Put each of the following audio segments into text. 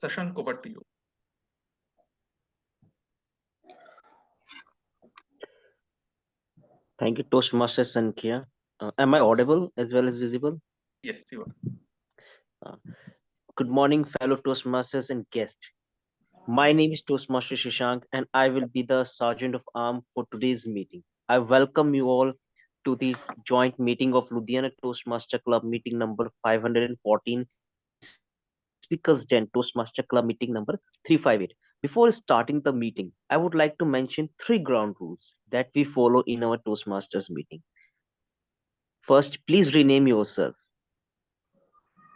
Sashank, over to you. Thank you, Toastmaster Sankhya. Am I audible as well as visible? Yes, you are. Uh, Good morning, fellow Toastmasters and guests. My name is Toastmaster Shashank, and I will be the Sergeant of Arm for today's meeting. I welcome you all to this joint meeting of Ludhiana Toastmaster Club meeting number 514 and Speakers Den Toastmaster Club meeting number 358. Before starting the meeting, I would like to mention three ground rules that we follow in our Toastmasters meeting. First, please rename yourself.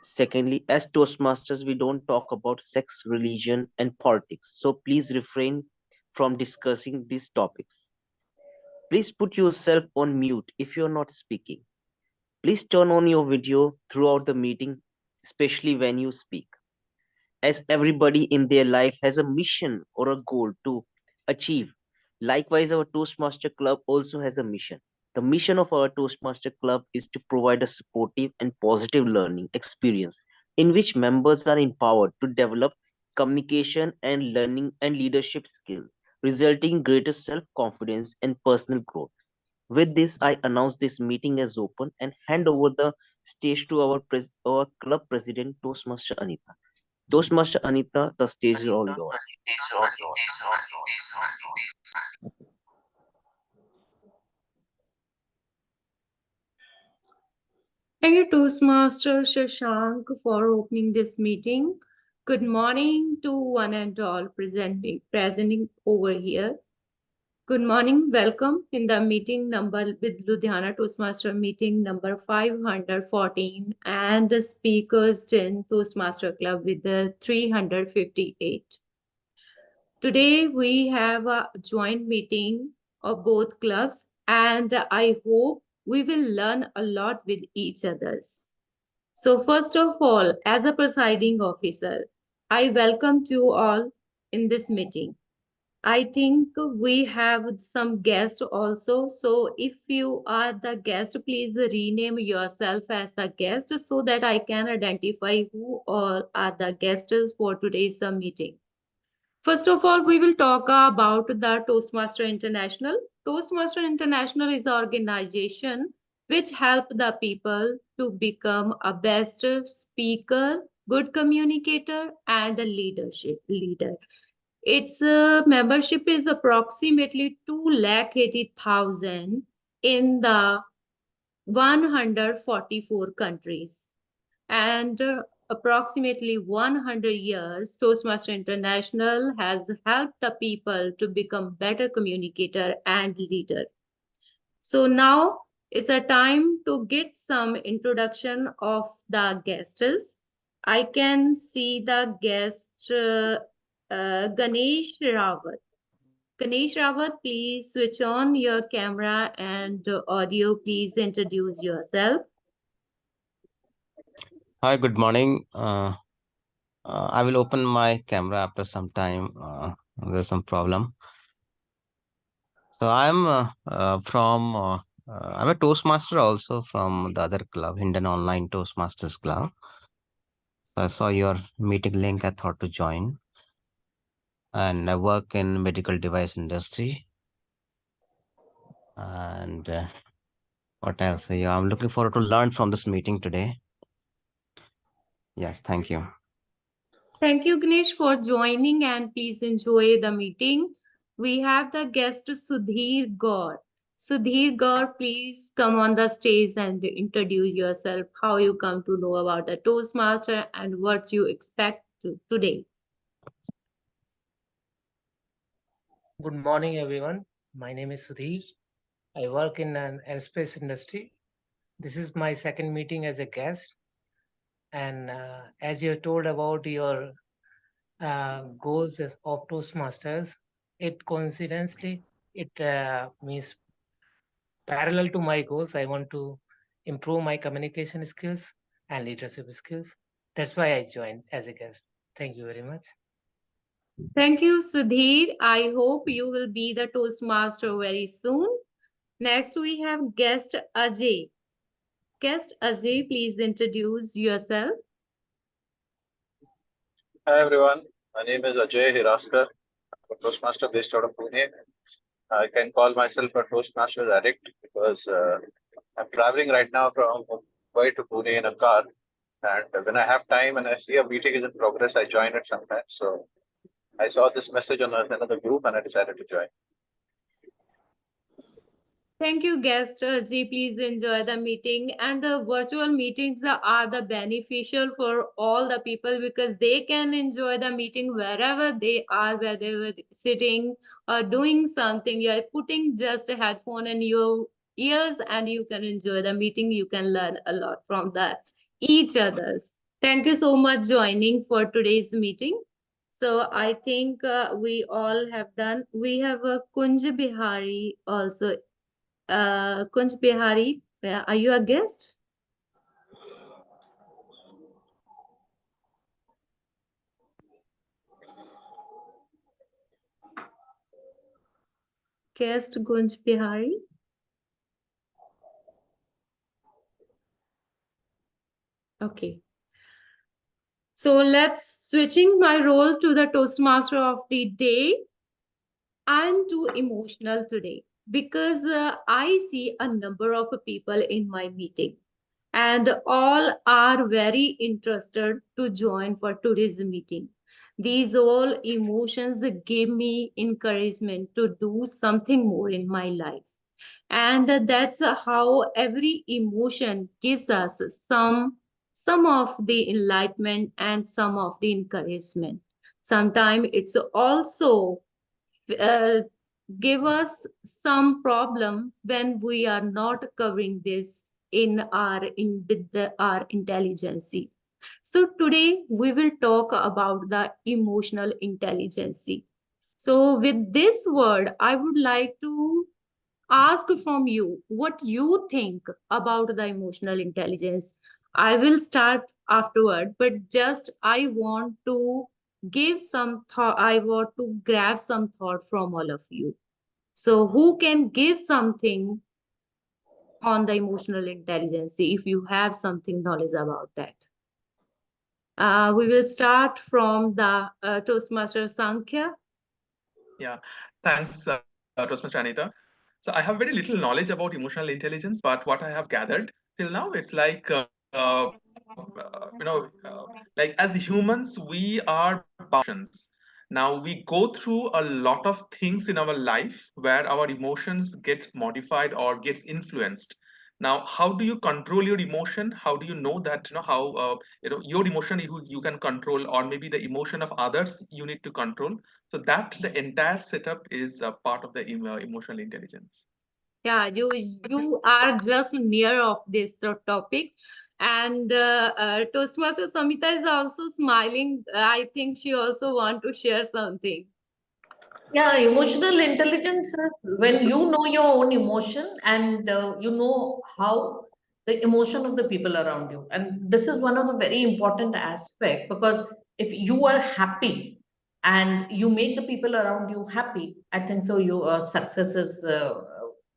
Secondly, as Toastmasters, we don't talk about sex, religion, and politics. So please refrain from discussing these topics. Please put yourself on mute if you're not speaking. Please turn on your video throughout the meeting, especially when you speak, as everybody in their life has a mission or a goal to achieve. Likewise, our Toastmaster Club also has a mission. The mission of our Toastmaster Club is to provide a supportive and positive learning experience in which members are empowered to develop communication and learning and leadership skills, resulting in greater self-confidence and personal growth. With this, I announce this meeting as open and hand over the stage to our club president, Toastmaster Anita. Toastmaster Anita, the stage is all yours. Thank you, Toastmaster Shashank, for opening this meeting. Good morning to one and all presenting over here. Good morning, welcome in the meeting number with Ludhiana Toastmaster meeting number 514 and the Speakers in Toastmaster Club with the 358. Today we have a joint meeting of both clubs and I hope we will learn a lot with each others. So first of all, as a presiding officer, I welcome you all in this meeting. I think we have some guests also. So if you are the guest, please rename yourself as the guest so that I can identify who all are the guests for today's meeting. First of all, we will talk about the Toastmaster International. Toastmaster International is an organization which help the people to become a best speaker, good communicator, and a leadership leader. Its membership is approximately 280,000 in the 144 countries. And approximately 100 years, Toastmaster International has helped the people to become better communicator and leader. So now it's a time to get some introduction of the guests. I can see the guest Ganesh Rawat. Ganesh Rawat, please switch on your camera and audio. Please introduce yourself. Hi, good morning. I will open my camera after some time. There's some problem. So I'm a Toastmaster also from the other club, Indian Online Toastmasters Club. I saw your meeting link. I thought to join, and I work in medical device industry. And what else? Yeah, I'm looking forward to learn from this meeting today. Yes, thank you. Thank you, Ganesh, for joining and please enjoy the meeting. We have the guest Sudhir Gaur. Sudhir Gaur, please come on the stage and introduce yourself, how you come to know about the Toastmaster and what you expect today. Good morning, everyone. My name is Sudhir. I work in an aerospace industry. This is my second meeting as a guest. And as you told about your goals of Toastmasters, it coincidentally, it means parallel to my goals. I want to improve my communication skills and leadership skills. That's why I joined as a guest. Thank you very much. Thank you, Sudhir. I hope you will be the Toastmaster very soon. Next, we have guest Ajay. Guest Ajay, please introduce yourself. Hi everyone, my name is Ajay Hiraskar. I'm a Toastmaster based out of Pune. I can call myself a Toastmasters addict because I'm traveling right now from Mumbai to Pune in a car. And when I have time and I see a meeting is in progress, I join it sometimes. So I saw this message on another group and I decided to join. Thank you, guest Ji. Please enjoy the meeting. And the virtual meetings are the beneficial for all the people because they can enjoy the meeting wherever they are, whether they were sitting or doing something. You are putting just a headphone in your ears and you can enjoy the meeting. You can learn a lot from the each others. Thank you so much joining for today's meeting. So I think we all have done. We have a Kunj Bihari also. Kunj Bihari, are you a guest? Guest Kunj Bihari. Okay. So let's switching my role to the Toastmaster of the day. I'm too emotional today because I see a number of people in my meeting and all are very interested to join for today's meeting. These all emotions give me encouragement to do something more in my life. And that's how every emotion gives us some of the enlightenment and some of the encouragement. Sometimes it's also uh, give us some problem when we are not covering this in our intelligence. So today we will talk about the emotional intelligence. So with this word, I would like to ask from you what you think about the emotional intelligence. I will start afterward, but just I want to give some thought, I want to grab some thought from all of you. So, who can give something on the emotional intelligence if you have something knowledge about that? We will start from the Toastmaster Sankhya. Yeah, thanks, Toastmaster Anita. So I have very little knowledge about emotional intelligence, but what I have gathered till now, it's like like as humans, we are emotions. Now we go through a lot of things in our life where our emotions get modified or gets influenced. Now, how do you control your emotion? How do you know that how your emotion you can control, or maybe the emotion of others you need to control? So that the entire setup is a part of the emotional intelligence. Yeah, you are just near of this topic. And Toastmaster Samita is also smiling. I think she also want to share something. Yeah, emotional intelligence is when you know your own emotion and you know how the emotion of the people around you. And this is one of the very important aspect because if you are happy and you make the people around you happy, I think so your success is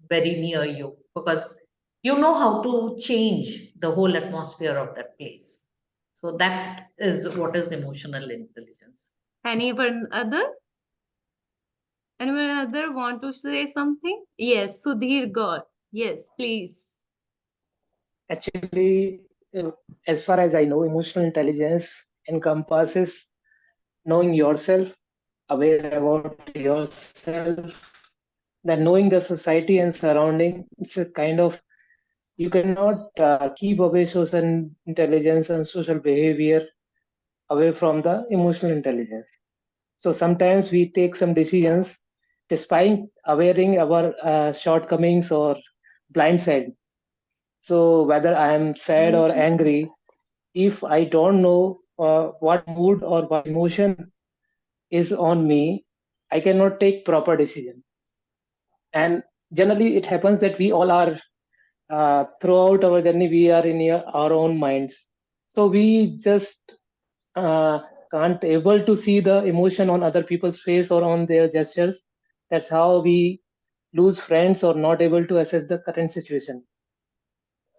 very near you because you know how to change the whole atmosphere of that place. So that is what is emotional intelligence. Anyone other? Anyone other want to say something? Yes, Sudhir God. Yes, please. Actually, as far as I know, emotional intelligence encompasses knowing yourself, aware about yourself, then knowing the society and surrounding. It's a kind of you cannot keep away social intelligence and social behavior away from the emotional intelligence. So sometimes we take some decisions despite awareing our shortcomings or blind side. So whether I am sad or angry, if I don't know what mood or what emotion is on me, I cannot take proper decision. And generally, it happens that we all are throughout our journey, we are in our own minds. So we just uh, can't able to see the emotion on other people's face or on their gestures. That's how we lose friends or not able to assess the current situation.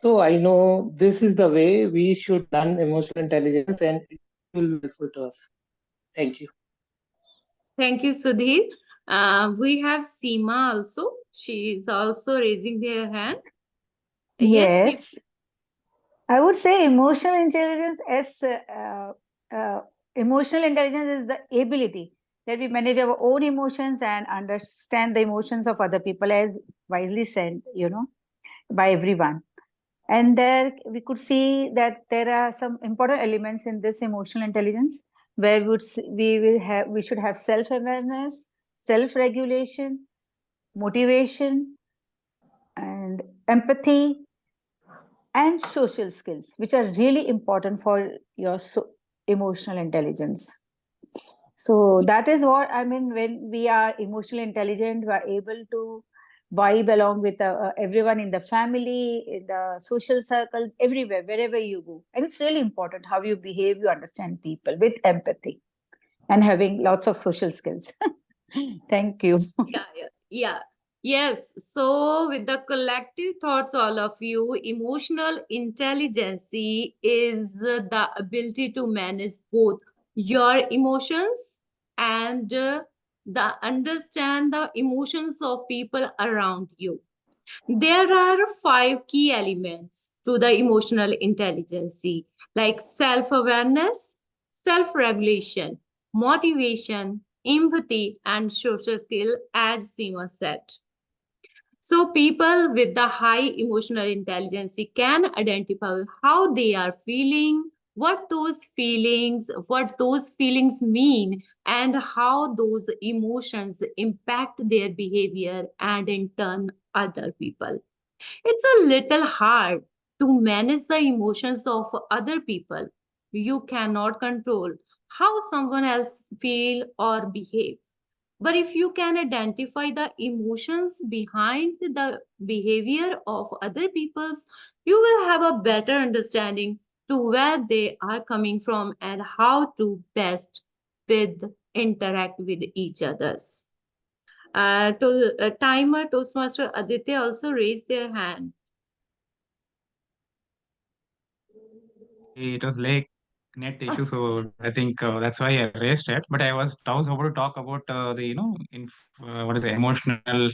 So I know this is the way we should learn emotional intelligence and it will be helpful to us. Thank you. Thank you, Sudhir. We have Seema also. She is also raising her hand. Yes, Seema. Yes, I would say emotional intelligence as uh, emotional intelligence is the ability that we manage our own emotions and understand the emotions of other people, as wisely said, by everyone. And there we could see that there are some important elements in this emotional intelligence where we should have self-awareness, self-regulation, motivation, and empathy, and social skills, which are really important for your emotional intelligence. So that is what I mean. When we are emotionally intelligent, we are able to vibe along with everyone in the family, in the social circles, everywhere, wherever you go. And it's really important how you behave, you understand people with empathy and having lots of social skills. Thank you. Yeah. Yes. So, with the collective thoughts, all of you, emotional intelligence is the ability to manage both your emotions and the understand the emotions of people around you. There are 5 key elements to the emotional intelligence, like self awareness, self regulation, motivation, empathy, and social skill, as Seema said. So, people with the high emotional intelligence can identify how they are feeling, what those feelings mean, and how those emotions impact their behavior and in turn other people. It's a little hard to manage the emotions of other people. You cannot control how someone else feel or behave. But if you can identify the emotions behind the behavior of other people's, you will have a better understanding to where they are coming from and how to best with interact with each others. Timer Toastmaster Aditya also raised their hand. It was like net issue, so I think that's why I raised it. But I was about to talk about the what is it, emotional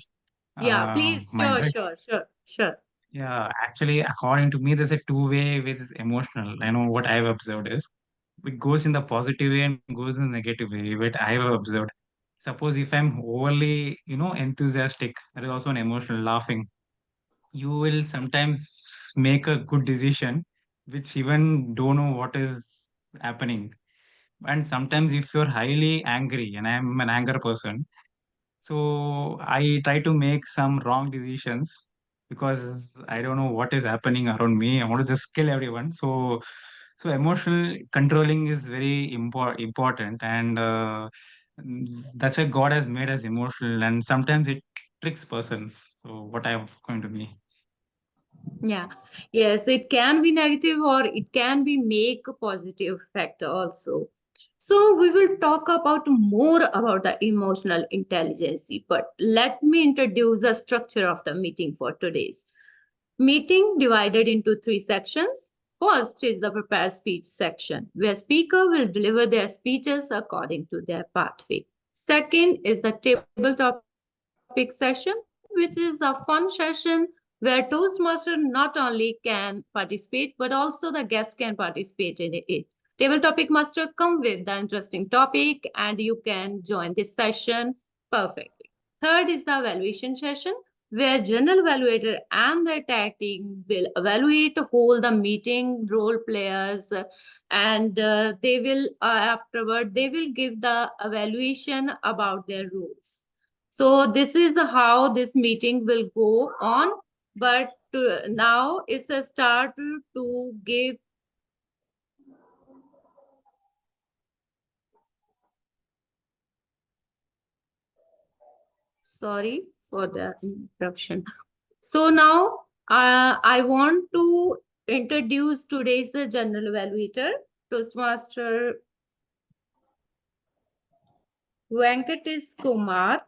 Yeah, please, mind, right? sure. Yeah, actually, according to me, there's a two-way versus emotional. I know what I've observed is it goes in the positive way and goes in the negative way. What I've observed. Suppose if I'm overly, enthusiastic, that is also an emotional laughing. You will sometimes make a good decision, which even don't know what is happening. And sometimes if you're highly angry, and I'm an anger person, so I try to make some wrong decisions because I don't know what is happening around me. I want to just kill everyone. So emotional controlling is very important, and that's why God has made us emotional, and sometimes it tricks persons. So what I'm going to be. Yeah, yes, it can be negative or it can be make a positive factor also. So we will talk about more about the emotional intelligence, but let me introduce the structure of the meeting for today's meeting divided into 3 sections. First is the prepared speech section, where speaker will deliver their speeches according to their pathway. Second is the table topic session, which is a fun session where Toastmaster not only can participate, but also the guests can participate in it. Table topic master come with the interesting topic and you can join this session perfectly. Third is the evaluation session where general evaluator and the tag team will evaluate whole the meeting role players and they will afterward they will give the evaluation about their roles. So this is the how this meeting will go on. But now it's a start to give. Sorry for the interruption. So now I want to introduce today's the general evaluator, Toastmaster Venkatesh Kumar.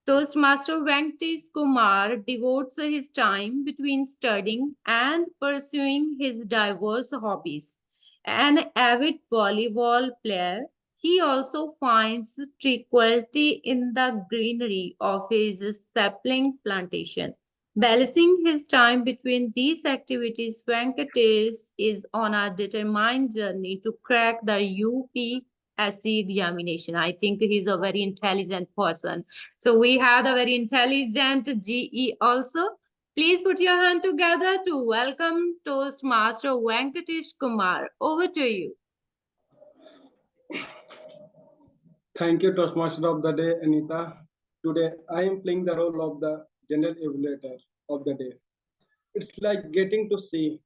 Toastmaster Venkatesh Kumar devotes his time between studying and pursuing his diverse hobbies. An avid volleyball player, he also finds tranquility in the greenery of his sapling plantation. Balancing his time between these activities, Venkatesh is on a determined journey to crack the UPSC examination. I think he's a very intelligent person. So we have a very intelligent GE also. Please put your hand together to welcome Toastmaster Venkatesh Kumar. Over to you. Thank you, Toastmaster of the Day, Anita. Today, I am playing the role of the general evaluator of the day. It's like getting to see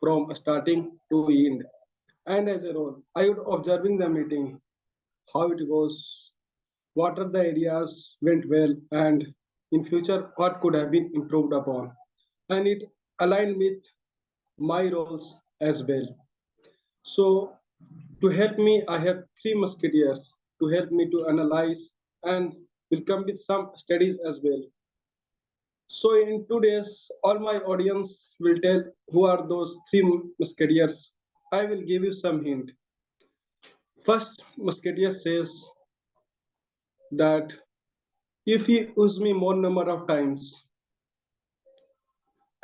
from starting to end. And as a role, I would observing the meeting, how it goes, what are the areas went well, and in future, what could have been improved upon. And it aligned with my roles as well. So to help me, I have three musketeers to help me to analyze and will come with some studies as well. So in 2 days, all my audience will tell who are those three musketeers. I will give you some hint. First musketeer says that if you use me more number of times,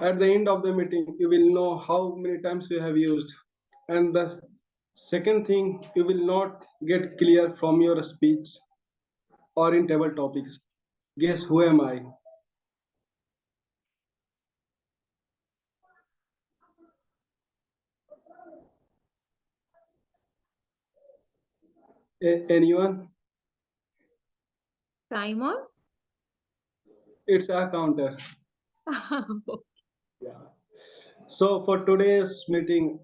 at the end of the meeting, you will know how many times you have used. And the second thing, you will not get clear from your speech or in table topics. Guess who am I? Anyone? Timer? It's a counter. Yeah. So for today's meeting,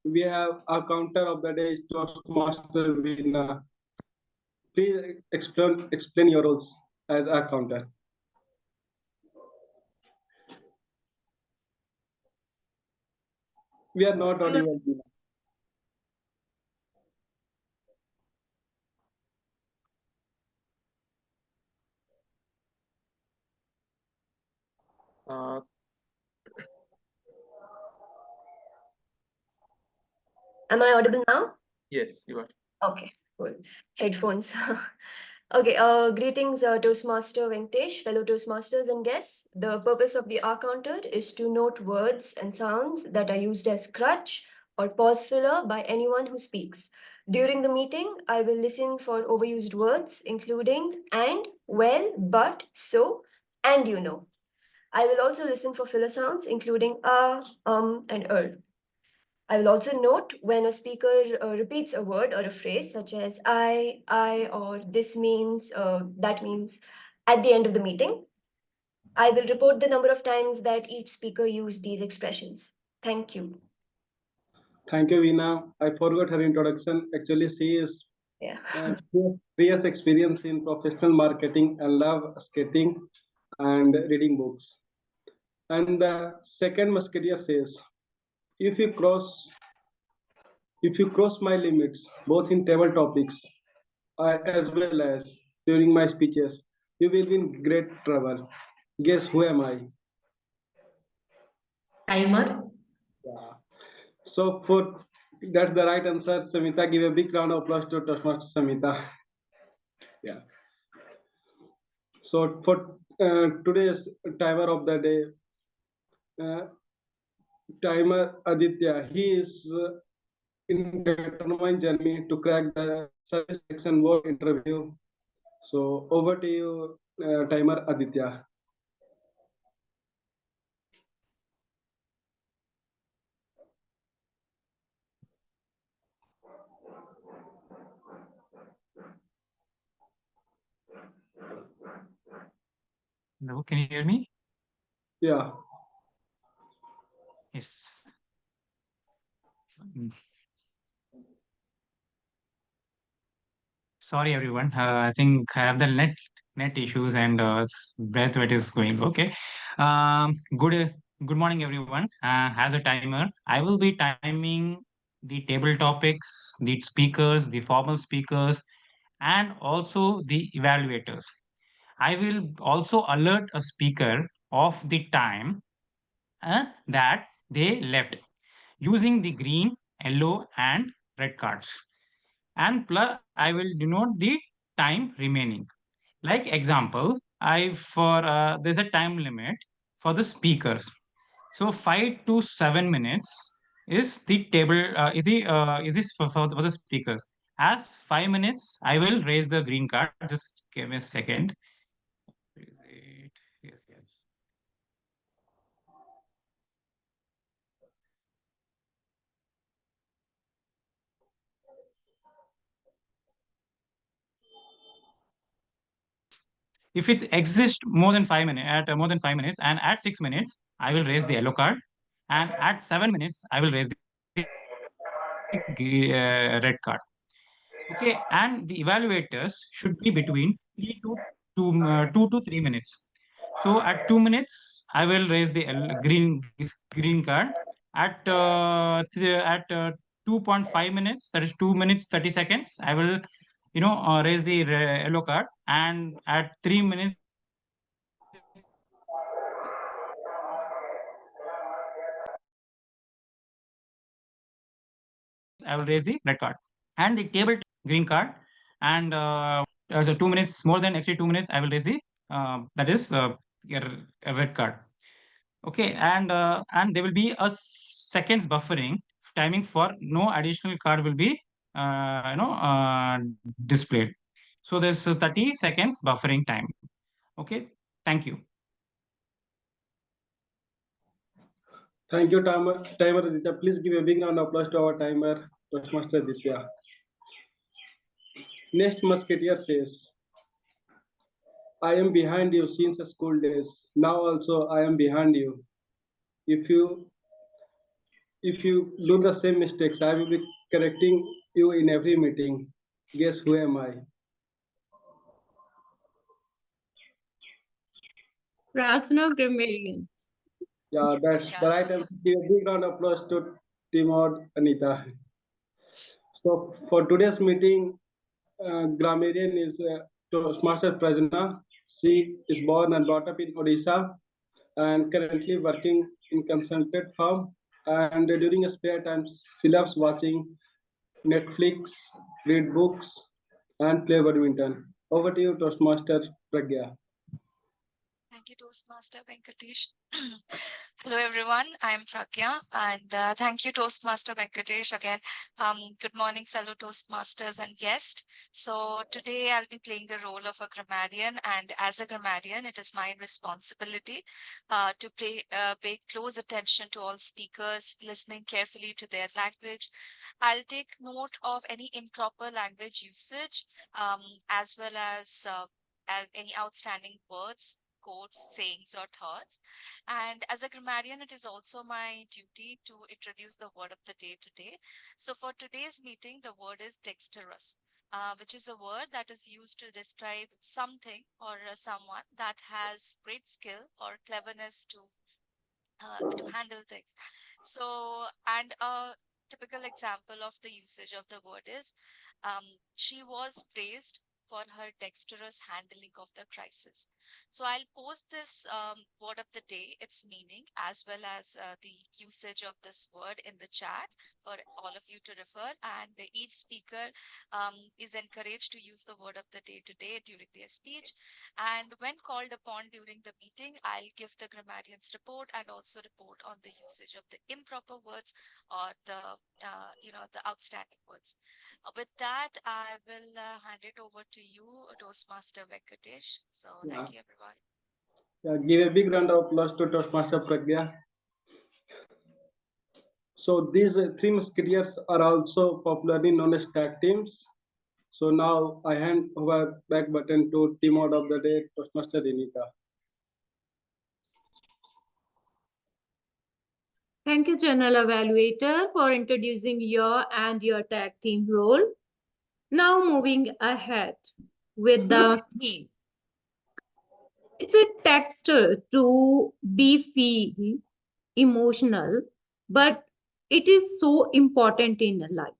we have our counter of the day, Toastmaster Veena. Please explain your roles as a counter. We are not audible. Veena. Uh, Am I audible now? yes, you are. Okay, cool. Headphones. Okay, greetings, Toastmaster Venkatesh, fellow Toastmasters and guests. The purpose of the R counter is to note words and sounds that are used as crutch or pause filler by anyone who speaks. During the meeting, I will listen for overused words, including and, well, but, so, and you know. I will also listen for filler sounds, including and I will also note when a speaker repeats a word or a phrase such as I, or this means, that means at the end of the meeting. I will report the number of times that each speaker used these expressions. Thank you. Thank you, Veena. I forgot her introduction. Actually, she is Yeah. 3 years experience in professional marketing and love skating and reading books. And the second musketeer says, if you cross my limits, both in table topics as well as during my speeches, you will be in great trouble. Guess who am I? Timer. Yeah. So that's the right answer. Samita, give a big round of applause to Toastmaster Samita. Yeah. So for today's timer of the day, timer Aditya, he is in determined journey to crack the service selection board interview. So over to you, timer Aditya. Hello, can you hear me? Yeah. Yes. Sorry, everyone. I think I have the net issues and breath wet is going. Okay. Good morning, everyone. As a timer, I will be timing the table topics, the speakers, the formal speakers, and also the evaluators. I will also alert a speaker of the time that they left using the green, yellow, and red cards. and plus I will denote the time remaining. Like example, there's a time limit for the speakers. So 5 to 7 minutes is the table is this for the speakers. As 5 minutes, I will raise the green card. Just give me a second. Is it? Yes, yes. If it exists more than 5 minutes, at more than 5 minutes, and at 6 minutes, I will raise the yellow card, and at 7 minutes, I will raise the red card. Okay, and the evaluators should be between 2 to 3 minutes. So at 2 minutes, I will raise the green card. At 2.5 minutes, that is 2 minutes 30 seconds, I will raise the yellow card, and at 3 minutes I will raise the red card, and the table green card, and so 2 minutes more than actually 2 minutes, I will raise the that is a red card. Okay, and there will be a seconds buffering timing for no additional card will be displayed. So there's 30 seconds buffering time. Okay, thank you. Thank you, timer Aditya. Please give a big round of applause to our timer, Toastmaster Aditya. Next musketeer says, I am behind you since the school days. Now also I am behind you. If you do the same mistakes, I will be correcting you in every meeting. Guess who am I? Prasna grammarian. Yeah, that's the right answer. Give a big round of applause to Timur Anita. So for today's meeting, grammarian is Toastmaster Prajna. She is born and brought up in Odisha and currently working in consultant firm. And during her spare time, she loves watching Netflix, read books, and play badminton. Over to you, Toastmaster Pragya. Thank you, Toastmaster Venkatesh. Hello, everyone. I'm Pragya, and thank you, Toastmaster Venkatesh. Again, good morning, fellow Toastmasters and guests. So today I'll be playing the role of a grammarian, and as a grammarian, it is my responsibility to pay close attention to all speakers, listening carefully to their language. I'll take note of any improper language usage, as well as any outstanding words, quotes, sayings, or thoughts. And as a grammarian, it is also my duty to introduce the word of the day today. So for today's meeting, the word is dexterous, which is a word that is used to describe something or someone that has great skill or cleverness to handle things. So, and a typical example of the usage of the word is she was praised for her dexterous handling of the crisis. So I'll post this word of the day, its meaning, as well as the usage of this word in the chat for all of you to refer. And each speaker is encouraged to use the word of the day today during their speech. And when called upon during the meeting, I'll give the grammarian's report and also report on the usage of the improper words or the outstanding words. With that, I will hand it over to you, Toastmaster Venkatesh. So thank you, everyone. Yeah, give a big round of applause to Toastmaster Pragya. So these three musketeers are also popularly known as tag teams. So now I hand over back button to team out of the day, Toastmaster Renita. Thank you, General Evaluator, for introducing your and your tag team role. Now moving ahead with the theme. It's a text to be feel emotional, but it is so important in life.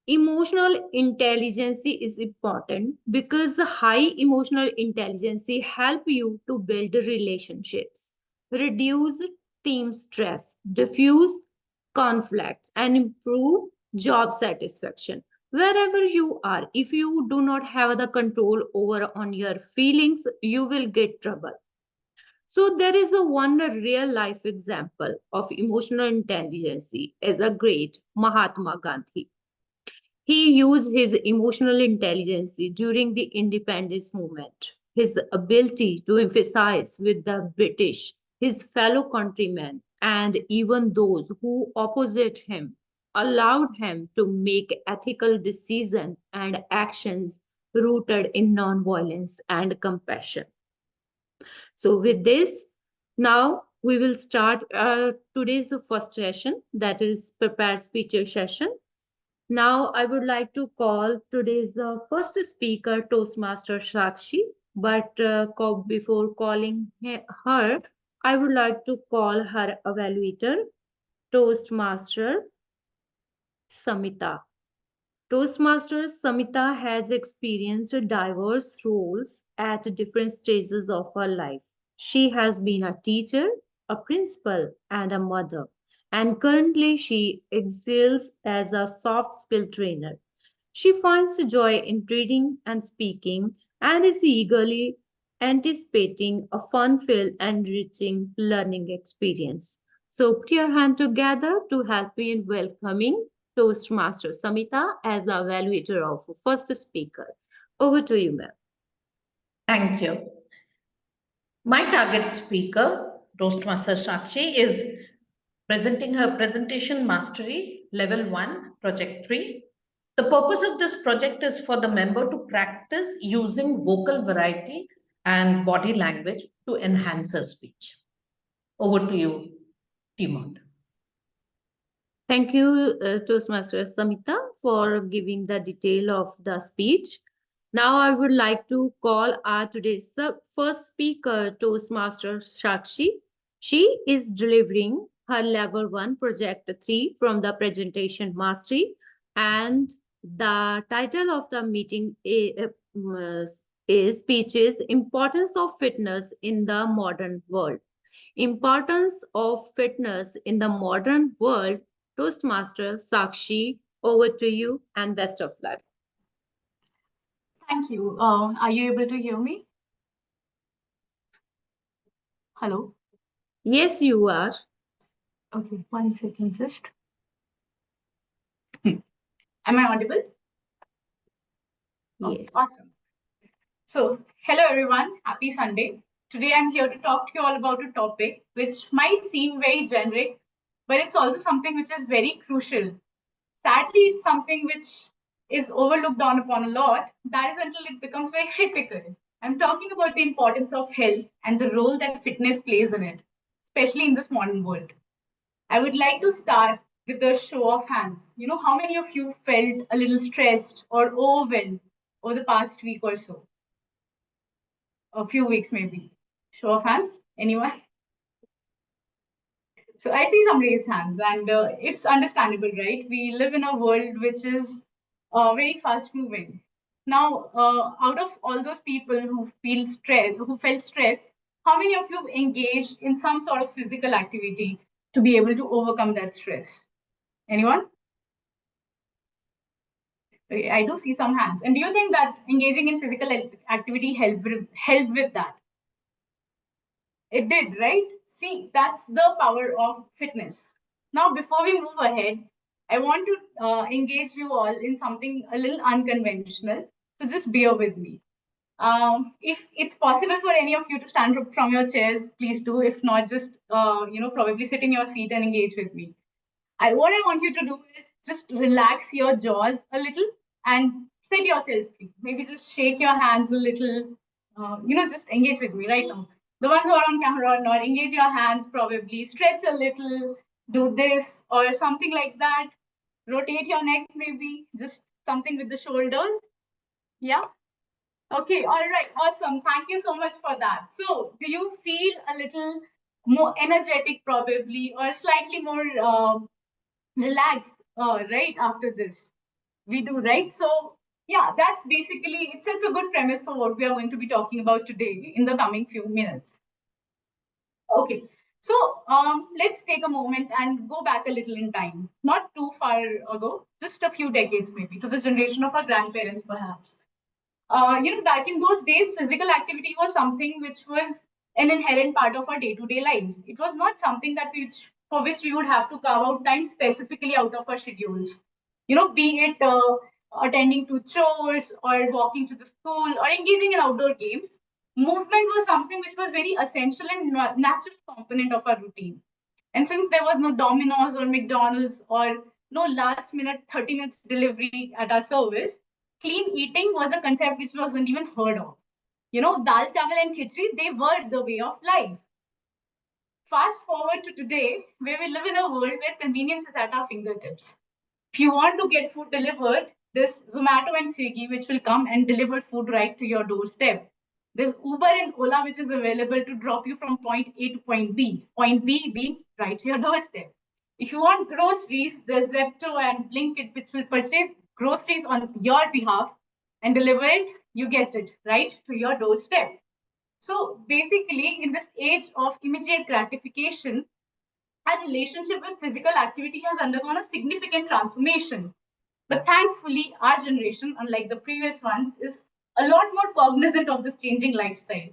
Emotional intelligence is important because high emotional intelligence help you to build relationships, reduce team stress, diffuse conflicts, and improve job satisfaction. Wherever you are, if you do not have the control over on your feelings, you will get trouble. So there is a one real life example of emotional intelligence as a great Mahatma Gandhi. He used his emotional intelligence during the independence movement. His ability to emphasize with the British, his fellow countrymen, and even those who opposite him allowed him to make ethical decisions and actions rooted in nonviolence and compassion. So with this, now we will start today's first session, that is prepared speeches session. Now I would like to call today's first speaker, Toastmaster Sakshi. But before calling her, I would like to call her evaluator, Toastmaster Samita. Toastmaster Samita has experienced diverse roles at different stages of her life. She has been a teacher, a principal, and a mother, and currently she excels as a soft skill trainer. She finds joy in reading and speaking and is eagerly anticipating a fun filled and enriching learning experience. So put your hand together to help me in welcoming Toastmaster Samita as the evaluator of first speaker. Over to you, ma'am. Thank you. My target speaker, Toastmaster Sakshi, is presenting her presentation mastery level 1, project 3. The purpose of this project is for the member to practice using vocal variety and body language to enhance her speech. Over to you, Timon. Thank you, Toastmaster Samita, for giving the detail of the speech. Now I would like to call our today's first speaker, Toastmaster Sakshi. She is delivering her level 1 project 3 from the presentation mastery, and the title of the meeting is speeches importance of fitness in the modern world. Importance of fitness in the modern world. Toastmaster Sakshi, over to you and best of luck. Thank you. Are you able to hear me? Hello? Yes, you are. Okay, 1 second just. Am I audible? Yes. Okay, awesome. So, hello everyone. Happy Sunday. Today I'm here to talk to you all about a topic which might seem very generic, but it's also something which is very crucial. Sadly, it's something which is overlooked on upon a lot. That is until it becomes very critical. I'm talking about the importance of health and the role that fitness plays in it, especially in this modern world. I would like to start with a show of hands. You know, how many of you felt a little stressed or overwhelmed over the past week or so? A few weeks, maybe. Show of hands? Anyone? So I see some raised hands, and it's understandable, right? We live in a world which is very fast moving. Now, out of all those people who feel stress, who felt stress, how many of you have engaged in some sort of physical activity to be able to overcome that stress? Anyone? Okay, I do see some hands. And do you think that engaging in physical activity helped with that? It did, right? See, that's the power of fitness. Now, before we move ahead, I want to engage you all in something a little unconventional. So just bear with me. If it's possible for any of you to stand up from your chairs, please do. If not, just probably sit in your seat and engage with me. What I want you to do is just relax your jaws a little and set yourself free. Maybe just shake your hands a little. Just engage with me right now. The ones who are on camera or not, engage your hands probably. Stretch a little. Do this or something like that. Rotate your neck maybe. Just something with the shoulders. Yeah. Okay. All right. Awesome. Thank you so much for that. So, do you feel a little more energetic probably or slightly more relaxed right after this? We do, right? So yeah, that's basically it's a good premise for what we are going to be talking about today in the coming few minutes. Okay, So let's take a moment and go back a little in time, not too far ago, just a few decades maybe, to the generation of our grandparents perhaps. Back in those days, physical activity was something which was an inherent part of our day-to-day lives. It was not something for which we would have to carve out time specifically out of our schedules. Be it attending to chores or walking to the school or engaging in outdoor games. Movement was something which was very essential and natural component of our routine. And since there was no Domino's or McDonald's or no last minute 30 minutes delivery at our service, clean eating was a concept which wasn't even heard of. Dal, chawal, and khichdi, they were the way of life. Fast forward to today, where we live in a world where convenience is at our fingertips. If you want to get food delivered, there's Zomato and Swiggy, which will come and deliver food right to your doorstep. There's Uber and Ola, which is available to drop you from point A to point B being right to your doorstep. If you want groceries, there's Zepto and Blinkit, which will purchase groceries on your behalf and deliver it, you guessed it, right to your doorstep. So basically, in this age of immediate gratification, our relationship with physical activity has undergone a significant transformation. But thankfully, our generation, unlike the previous ones, is a lot more cognizant of this changing lifestyle.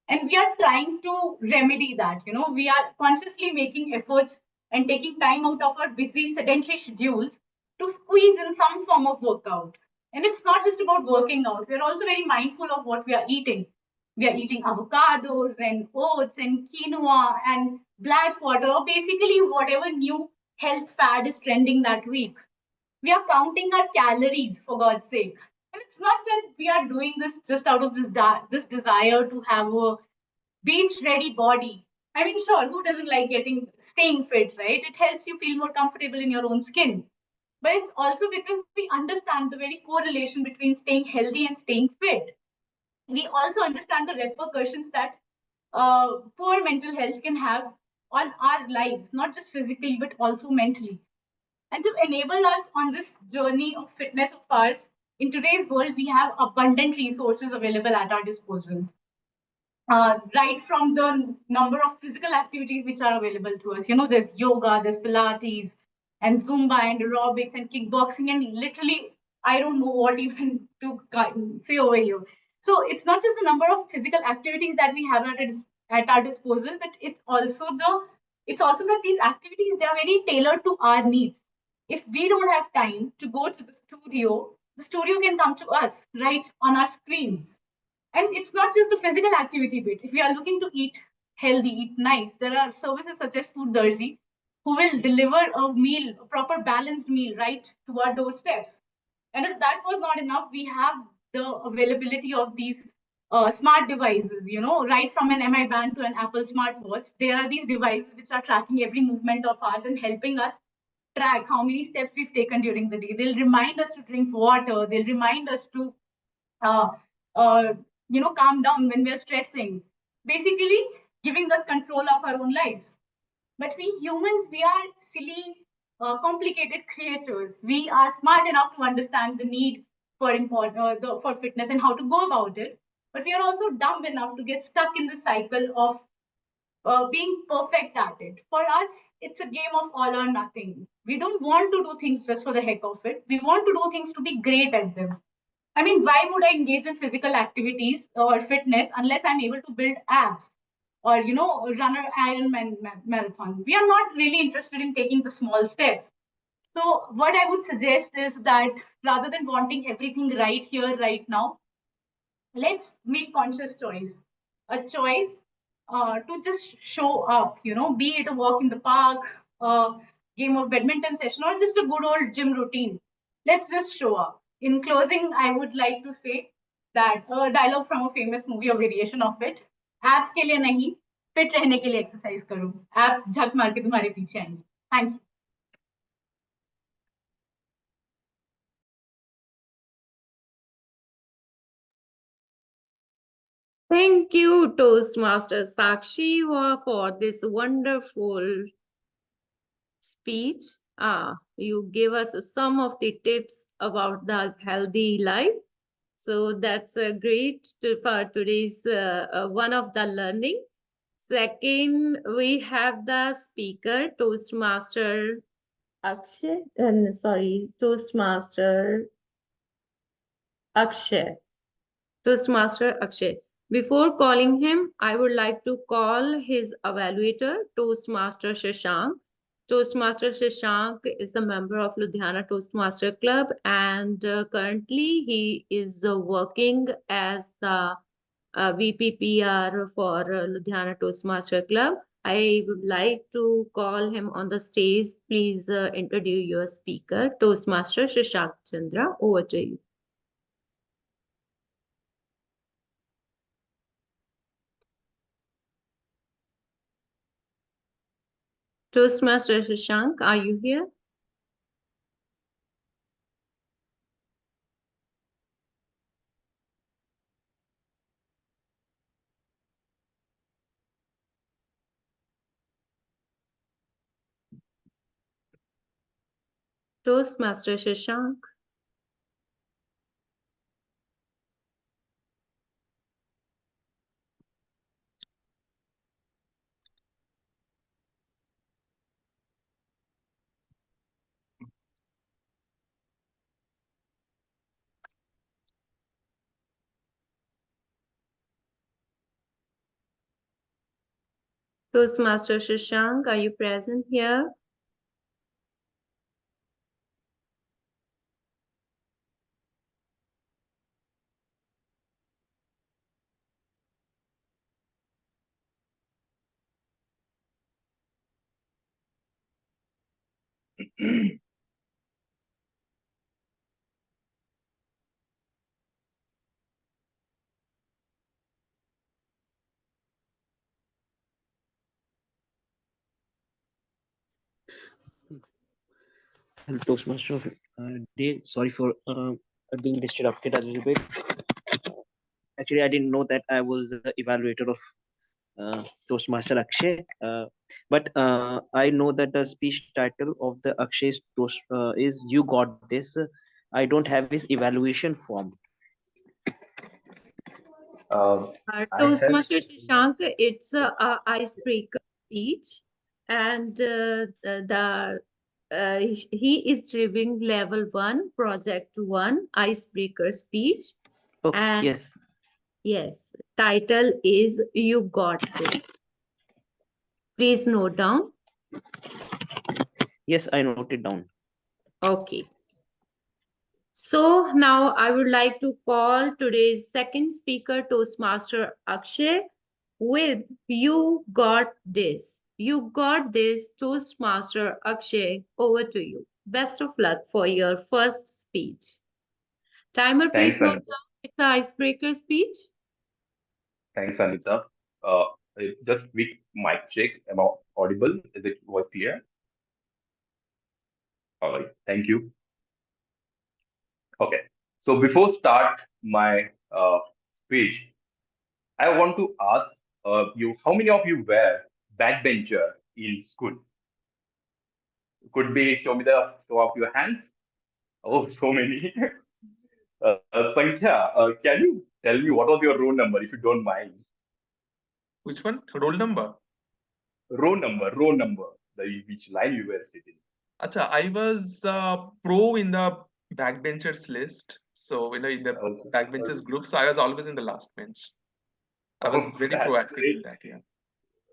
And we are trying to remedy that. We are consciously making efforts and taking time out of our busy sedentary schedules to squeeze in some form of workout. And it's not just about working out. We're also very mindful of what we are eating. We are eating avocados and oats and quinoa and black water, basically whatever new health fad is trending that week. We are counting our calories, for God's sake. And it's not that we are doing this just out of this desire to have a beach-ready body. I mean, sure, who doesn't like staying fit, right? It helps you feel more comfortable in your own skin. But it's also because we understand the very correlation between staying healthy and staying fit. We also understand the repercussions that poor mental health can have on our lives, not just physically, but also mentally. And to enable us on this journey of fitness of ours, in today's world, we have abundant resources available at our disposal. Right from the number of physical activities which are available to us. There's yoga, there's Pilates, and Zumba, and aerobics, and kickboxing, and literally, I don't know what even to say over here. So it's not just the number of physical activities that we have at our disposal, but it's also that these activities, they are very tailored to our needs. If we don't have time to go to the studio can come to us right on our screens. And it's not just the physical activity bit. If we are looking to eat healthy, eat nice, there are services such as Food Darzi who will deliver a proper balanced meal right to our doorsteps. And if that was not enough, we have the availability of these smart devices, right from an MI band to an Apple smartwatch. There are these devices which are tracking every movement of ours and helping us track how many steps we've taken during the day. They'll remind us to drink water. They'll remind us to uh, uh, calm down when we're stressing, basically giving us control of our own lives. But we humans, we are silly, complicated creatures. We are smart enough to understand the need for for fitness and how to go about it. But we are also dumb enough to get stuck in the cycle of being perfect at it. For us, it's a game of all or nothing. We don't want to do things just for the heck of it. We want to do things to be great at them. I mean, why would I engage in physical activities or fitness unless I'm able to build abs or, run an Ironman marathon? We are not really interested in taking the small steps. So what I would suggest is that rather than wanting everything right here, right now, let's make conscious choice. A choice to just show up, be it a walk in the park, a game of badminton session, or just a good old gym routine. Let's just show up. In closing, I would like to say that a dialogue from a famous movie, a variation of it, abs के लिए नहीं, fit रहने के लिए exercise करो. Abs झक मार के तुम्हारे पीछे आएंगे. Thank you. Thank you, Toastmasters Sakshi, for this wonderful speech. You gave us some of the tips about the healthy life. So that's great for today's one of the learning. Second, we have the speaker, Toastmaster Akshay. Toastmaster Akshay. Toastmaster Akshay. Before calling him, I would like to call his evaluator, Toastmaster Shashank. Toastmaster Shashank is the member of Ludhiana Toastmaster Club, and currently he is working as the VPPR for Ludhiana Toastmaster Club. I would like to call him on the stage. Please introduce your speaker, Toastmaster Shashank Chandra. Over to you. Toastmaster Shashank, are you here? Toastmaster Shashank. Toastmaster Shashank, are you present here? Hello, Toastmaster of Day. Sorry for being disrupted a little bit. Actually, I didn't know that I was the evaluator of Toastmaster Akshay. But I know that the speech title of the Akshay's Toast is "You Got This." I don't have his evaluation form. I have. Toastmaster Shashank, it's a icebreaker speech, and he is delivering level 1, project 1 icebreaker speech. Oh, And yes. yes, title is You Got This. Please note down. Yes, I noted down. Okay. So now I would like to call today's second speaker, Toastmaster Akshay, with You Got This. You got this, Toastmaster Akshay. Over to you. Best of luck for your first speech. Timer, please Thanks, note Anita. down. It's an icebreaker speech. Thanks, Anita. Uh, just quick mic check. Am I audible? Is it voice clear? All right. Thank you. Okay. So before start my speech, I want to ask you, how many of you were backbencher in school? Could be show me the show of your hands. Oh, so many. Sankhya, can you tell me what was your roll number, if you don't mind? Which one? Roll number? Row number, which line you were sitting. Acha, I was pro in the backbenchers list. So, in the Okay. backbenchers group, so I was always in the last bench. I was Oh, very that's proactive great. in that, yeah.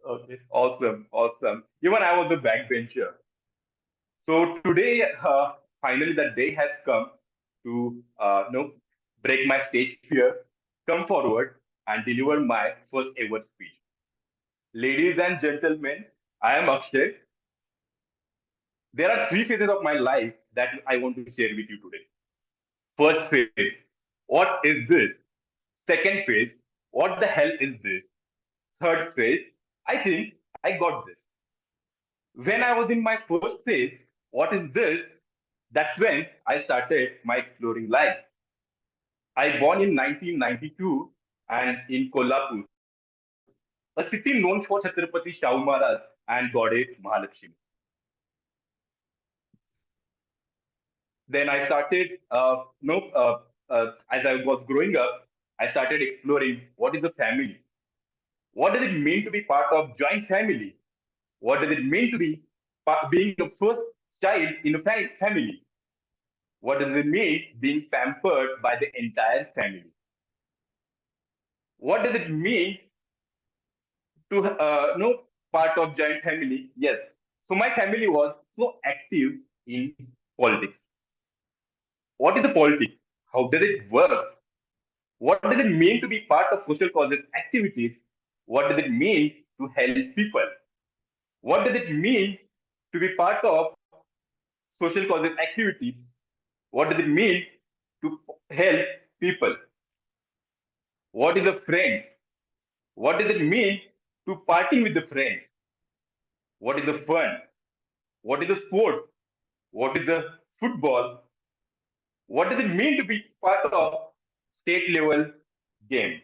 Okay, awesome, awesome. Even I was a backbencher. So today, finally, that day has come to break my stage fear, come forward and deliver my first ever speech. Ladies and gentlemen, I am Akshay. There are three phases of my life that I want to share with you today. First phase, what is this? Second phase, what the hell is this? Third phase, I think I got this. When I was in my first phase, what is this? That's when I started my exploring life. I born in 1992 and in Kolhapur, a city known for Chhatrapati Shahu Maharaj and goddess Mahalakshmi. Then I started, as I was growing up, I started exploring what is a family, What does it mean to be part of joint family? What does it mean to be being the first child in a family? What does it mean being pampered by the entire family? What does it mean to know part of joint family? Yes. So my family was so active in politics. What is the politics? How does it work? What does it mean to be part of social causes activities? What does it mean to help people? What does it mean to be part of social causes activities? What does it mean to help people? What is a friend? What does it mean to party with the friends? What is the fun? What is the sport? What is the football? What does it mean to be part of state level game?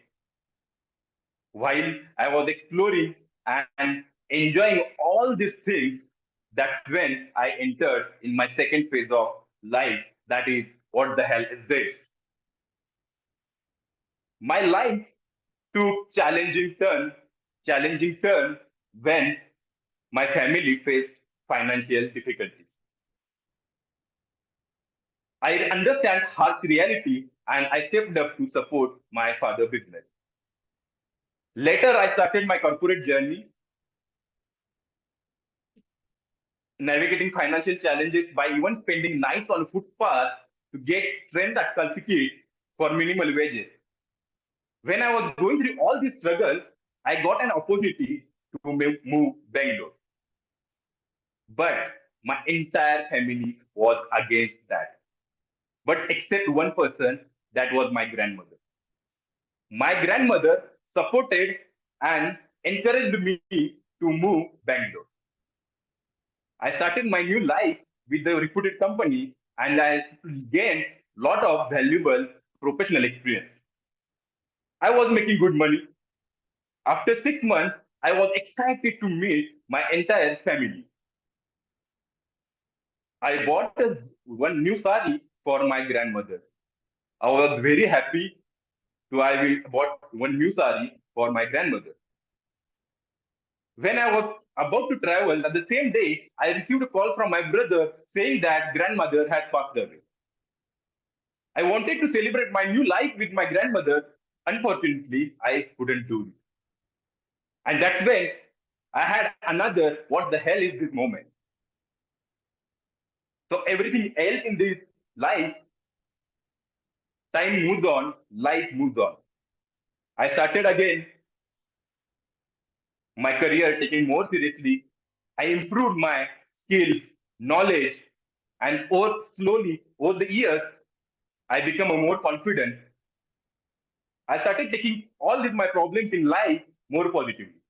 While I was exploring and enjoying all these things, that's when I entered in my second phase of life. That is, what the hell is this? My life took challenging turn when my family faced financial difficulties. I understand harsh reality and I stepped up to support my father's business. Later, I started my corporate journey, navigating financial challenges by even spending nights on footpath to get trained certificate for minimal wages. When I was going through all this struggle, I got an opportunity to move Bangalore. But my entire family was against that. But except one person, that was my grandmother. My grandmother supported and encouraged me to move Bangalore. I started my new life with a reputed company and I gained a lot of valuable professional experience. I was making good money. After 6 months, I was excited to meet my entire family. I bought one new sari for my grandmother. I was very happy to I bought one new sari for my grandmother. When I was about to travel, at the same day, I received a call from my brother saying that grandmother had passed away. I wanted to celebrate my new life with my grandmother. Unfortunately, I couldn't do it. And that's when I had another, what the hell is this moment? So everything else in this life, time moves on, life moves on. I started again my career taking more seriously. I improved my skills, knowledge, and slowly over the years, I become a more confident. I started taking all these my problems in life more positively.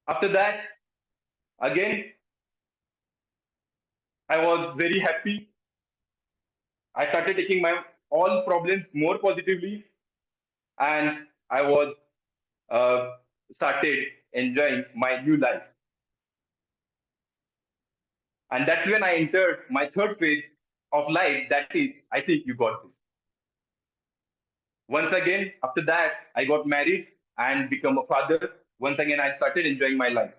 After that, again, I was very happy. I started taking my all problems more positively, and I was uh, started enjoying my new life. And that's when I entered my third phase of life. That is, I think you got this. Once again, after that, I got married and become a father. Once again, I started enjoying my life.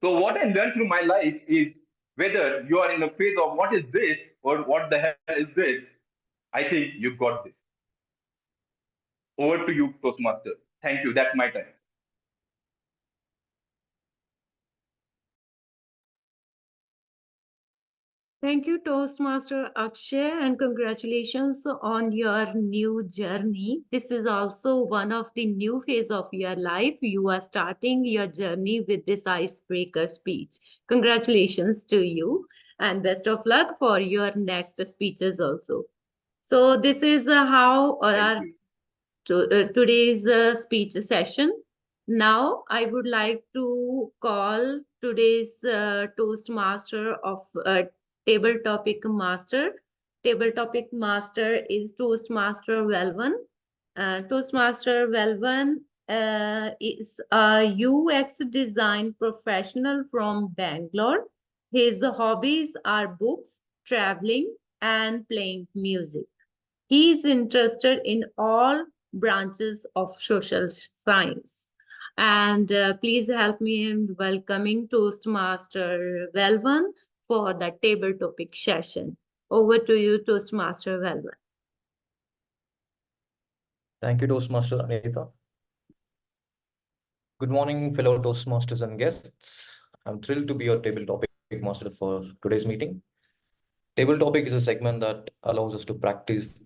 So what I learned through my life is whether you are in a phase of what is this or what the hell is this, I think you got this. Over to you, Toastmaster. Thank you. That's my time. Thank you, Toastmaster Akshay, and congratulations on your new journey. This is also one of the new phase of your life. You are starting your journey with this icebreaker speech. Congratulations to you, and best of luck for your next speeches also. So this is how our today's speech session. Now, I would like to call today's Toastmaster of Table Topic Master. Table Topic Master is Toastmaster Velvan. Toastmaster Velvan is a UX design professional from Bangalore. His hobbies are books, traveling, and playing music. He is interested in all branches of social science. And please help me in welcoming Toastmaster Velvan for the table topic session. Over to you, Toastmaster Velvan. Thank you, Toastmaster Anita. Good morning, fellow Toastmasters and guests. I'm thrilled to be your table topic master for today's meeting. Table topic is a segment that allows us to practice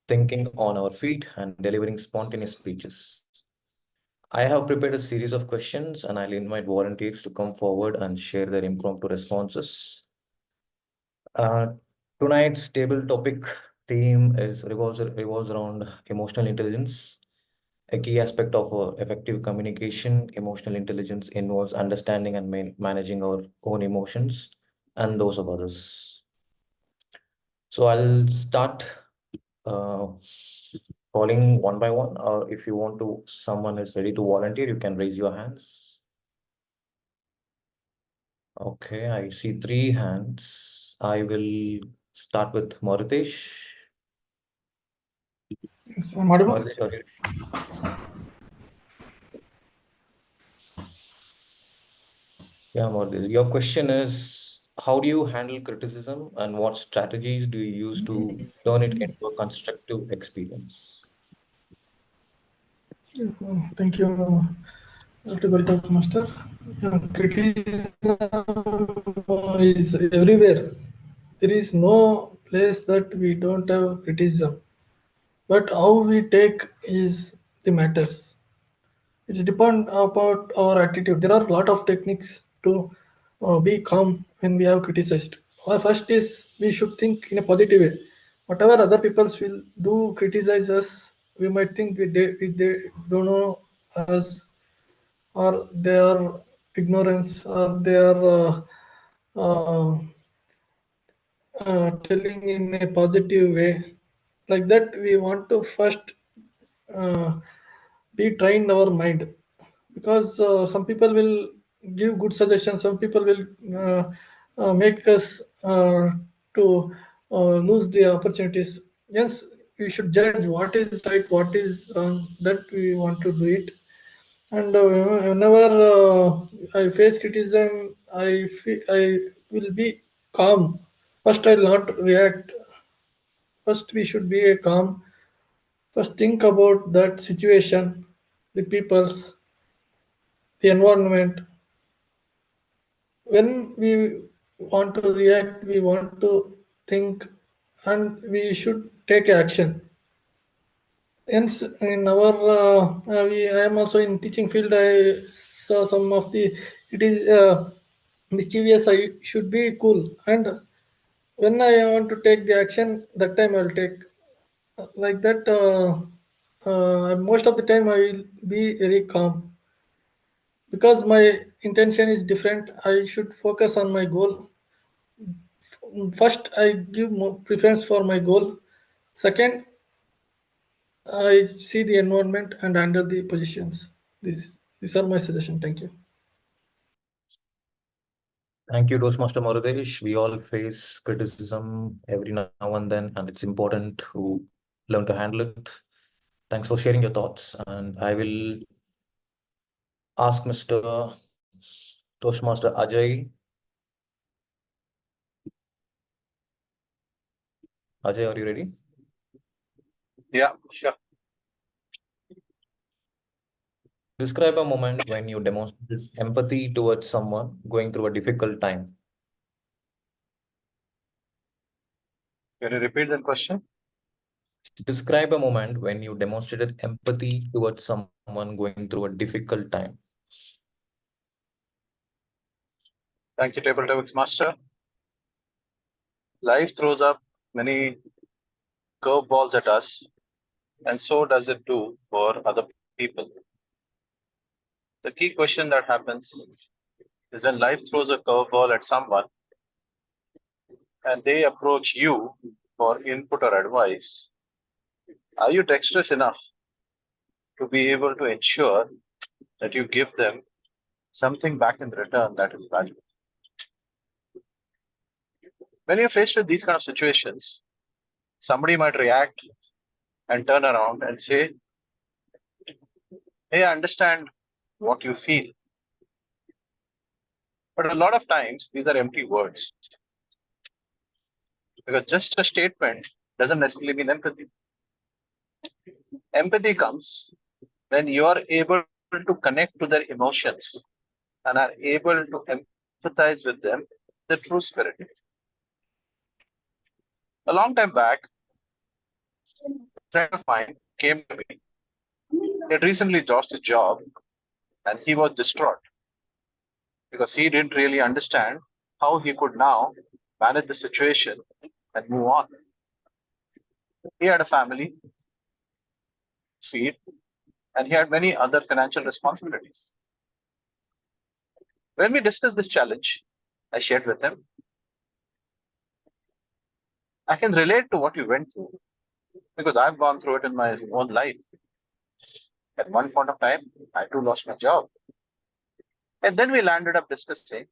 thinking on our feet and delivering spontaneous speeches. I have prepared a series of questions and I'll invite volunteers to come forward and share their impromptu responses. Tonight's table topic theme revolves around emotional intelligence. A key aspect of effective communication, emotional intelligence involves understanding and managing our own emotions and those of others. So I'll start calling one by one, or if you want to, someone is ready to volunteer, you can raise your hands. Okay, I see 3 hands. I will start with Maritesh. Yes, I'm audible. Maritesh, okay. Yeah, Maritesh, your question is, how do you handle criticism and what strategies do you use to turn it into a constructive experience? Thank you, Table Talk Master. Criticism is everywhere. There is no place that we don't have criticism. But how we take is the matters. It's depend about our attitude. There are a lot of techniques to be calm when we have criticized. First is we should think in a positive way. Whatever other people will do criticize us, we might think they don't know us, or their ignorance, or their uh, telling in a positive way. Like that, we want to first uh, be trained our mind, because some people will give good suggestions, some people will make us to lose the opportunities. Yes, we should judge what is right, what is wrong, that we want to do it. And whenever I face criticism, I will be calm. First, I'll not react. First, we should be a calm. First, think about that situation, the people's, the environment. When we want to react, we want to think, and we should take action. Hence, in our, I am also in teaching field. I saw some of the, it is mischievous. I should be cool, and when I want to take the action, that time I'll take like that. Most of the time, I will be very calm because my intention is different. I should focus on my goal. First, I give more preference for my goal. Second, I see the environment and under the positions. These are my suggestions. Thank you. Thank you, Toastmaster Maritesh. We all face criticism every now and then, and it's important to learn to handle it. Thanks for sharing your thoughts. And I will ask Mr. Toastmaster Ajay. Ajay, are you ready? Yeah, sure. Describe a moment when you demonstrated empathy towards someone going through a difficult time. Can you repeat that question? Describe a moment when you demonstrated empathy towards someone going through a difficult time. Thank you, Table Topics Master. Life throws up many curveballs at us, and so does it do for other people. The key question that happens is when life throws a curveball at someone and they approach you for input or advice, are you dexterous enough to be able to ensure that you give them something back in return that is valuable? When you're faced with these kind of situations, somebody might react and turn around and say, hey, I understand what you feel. But a lot of times these are empty words, because just a statement doesn't necessarily mean empathy. Empathy comes when you are able to connect to their emotions and are able to empathize with them, the true spirit. A long time back, a friend of mine came to me. He had recently lost his job and he was distraught because he didn't really understand how he could now manage the situation and move on. He had a family, feed, and he had many other financial responsibilities. When we discussed this challenge, I shared with him, I can relate to what you went through because I've gone through it in my own life. At one point of time, I too lost my job. And then we landed up discussing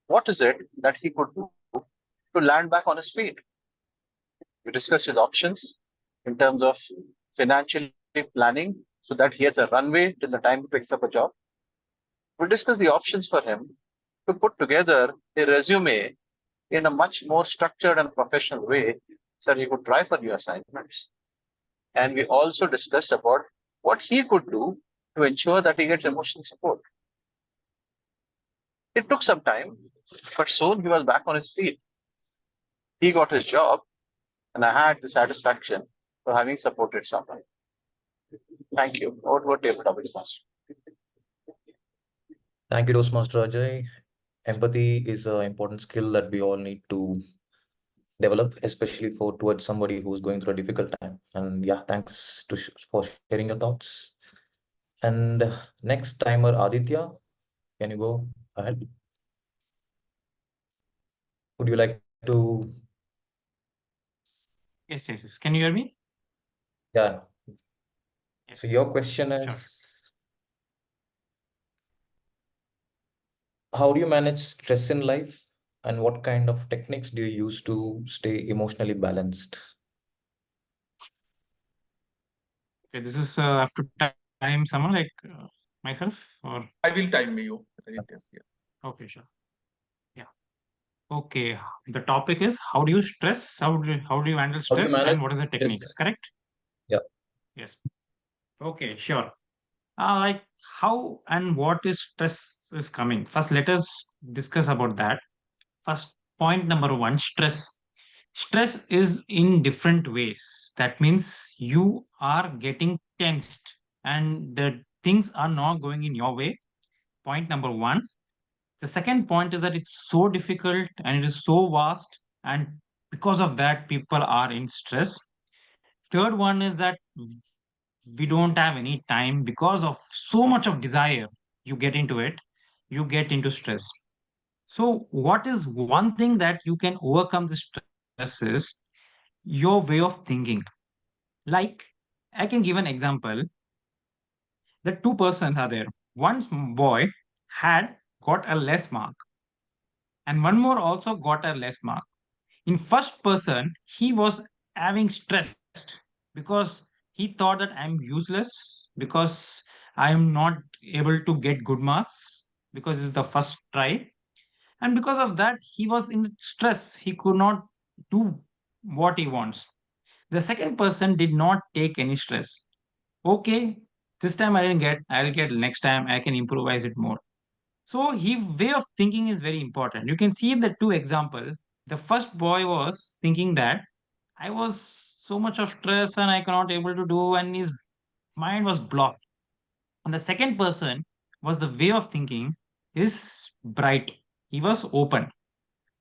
what is it that he could do to land back on his feet. We discussed his options in terms of financially planning so that he has a runway till the time he picks up a job. We discussed the options for him to put together a resume in a much more structured and professional way so he could try for new assignments. And we also discussed about what he could do to ensure that he gets emotional support. It took some time, but soon he was back on his feet. He got his job, and I had the satisfaction of having supported someone. Thank you. Over to Topics Master. Thank you, Toastmaster Ajay. Empathy is an important skill that we all need to develop, especially for towards somebody who's going through a difficult time. And yeah, thanks for sharing your thoughts. And next timer, Aditya, can you go ahead? Would you like to? Yes. Can you hear me? Yeah. Yes. So your question is, Sure. how do you manage stress in life, and what kind of techniques do you use to stay emotionally balanced? Okay, this is after time someone like myself or I will time you. Aditya. Yeah. okay, sure. Yeah. Okay. The topic is how do you stress? How do you handle How do you stress manage and what is the stress? techniques? Correct? Yeah. Yes. Okay, sure. Like how and what is stress is coming. First, let us discuss about that. First, point number one, stress. Stress is in different ways. That means you are getting tensed and the things are not going in your way. Point number one. The second point is that it's so difficult and it is so vast, and because of that, people are in stress. Third one is that we don't have any time because of so much of desire. You get into it, you get into stress. So, what is one thing that you can overcome the stress is your way of thinking. Like, I can give an example. The two persons are there. One boy had got a less mark, and one more also got a less mark. In first person, he was having stressed because he thought that I'm useless because I'm not able to get good marks because it's the first try. And because of that, he was in stress. He could not do what he wants. The second person did not take any stress. Okay, this time I didn't get, I'll get next time, I can improvise it more. So his way of thinking is very important. You can see the two example. The first boy was thinking that I was so much of stress and I cannot able to do, and his mind was blocked. And the second person was the way of thinking is bright. He was open.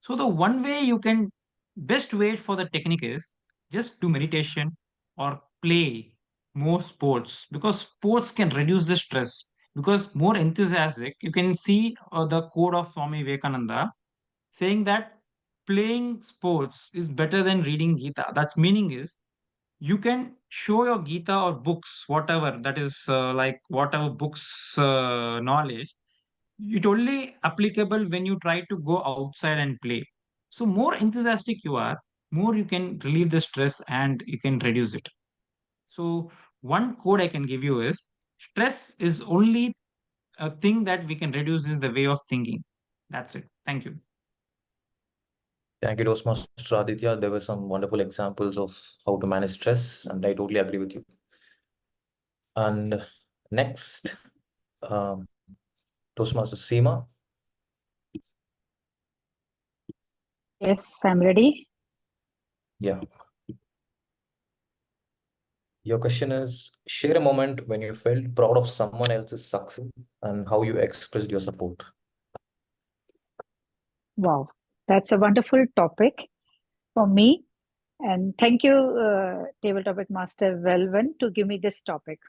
So the one way you can best way for the technique is just do meditation or play more sports because sports can reduce the stress because more enthusiastic. You can see the quote of Swami Vivekananda saying that playing sports is better than reading Gita. That's meaning is you can show your Gita or books, whatever that is like whatever books knowledge it only applicable when you try to go outside and play. So more enthusiastic you are, more you can relieve the stress and you can reduce it. So one code I can give you is stress is only a thing that we can reduce is the way of thinking. That's it. Thank you. Thank you, Toastmaster Aditya. There were some wonderful examples of how to manage stress, and I totally agree with you. And next, Toastmaster Seema. Yes, I'm ready. Yeah. Your question is, share a moment when you felt proud of someone else's success and how you expressed your support. Wow, that's a wonderful topic for me. And thank you, Table Topic Master Velvan, to give me this topic.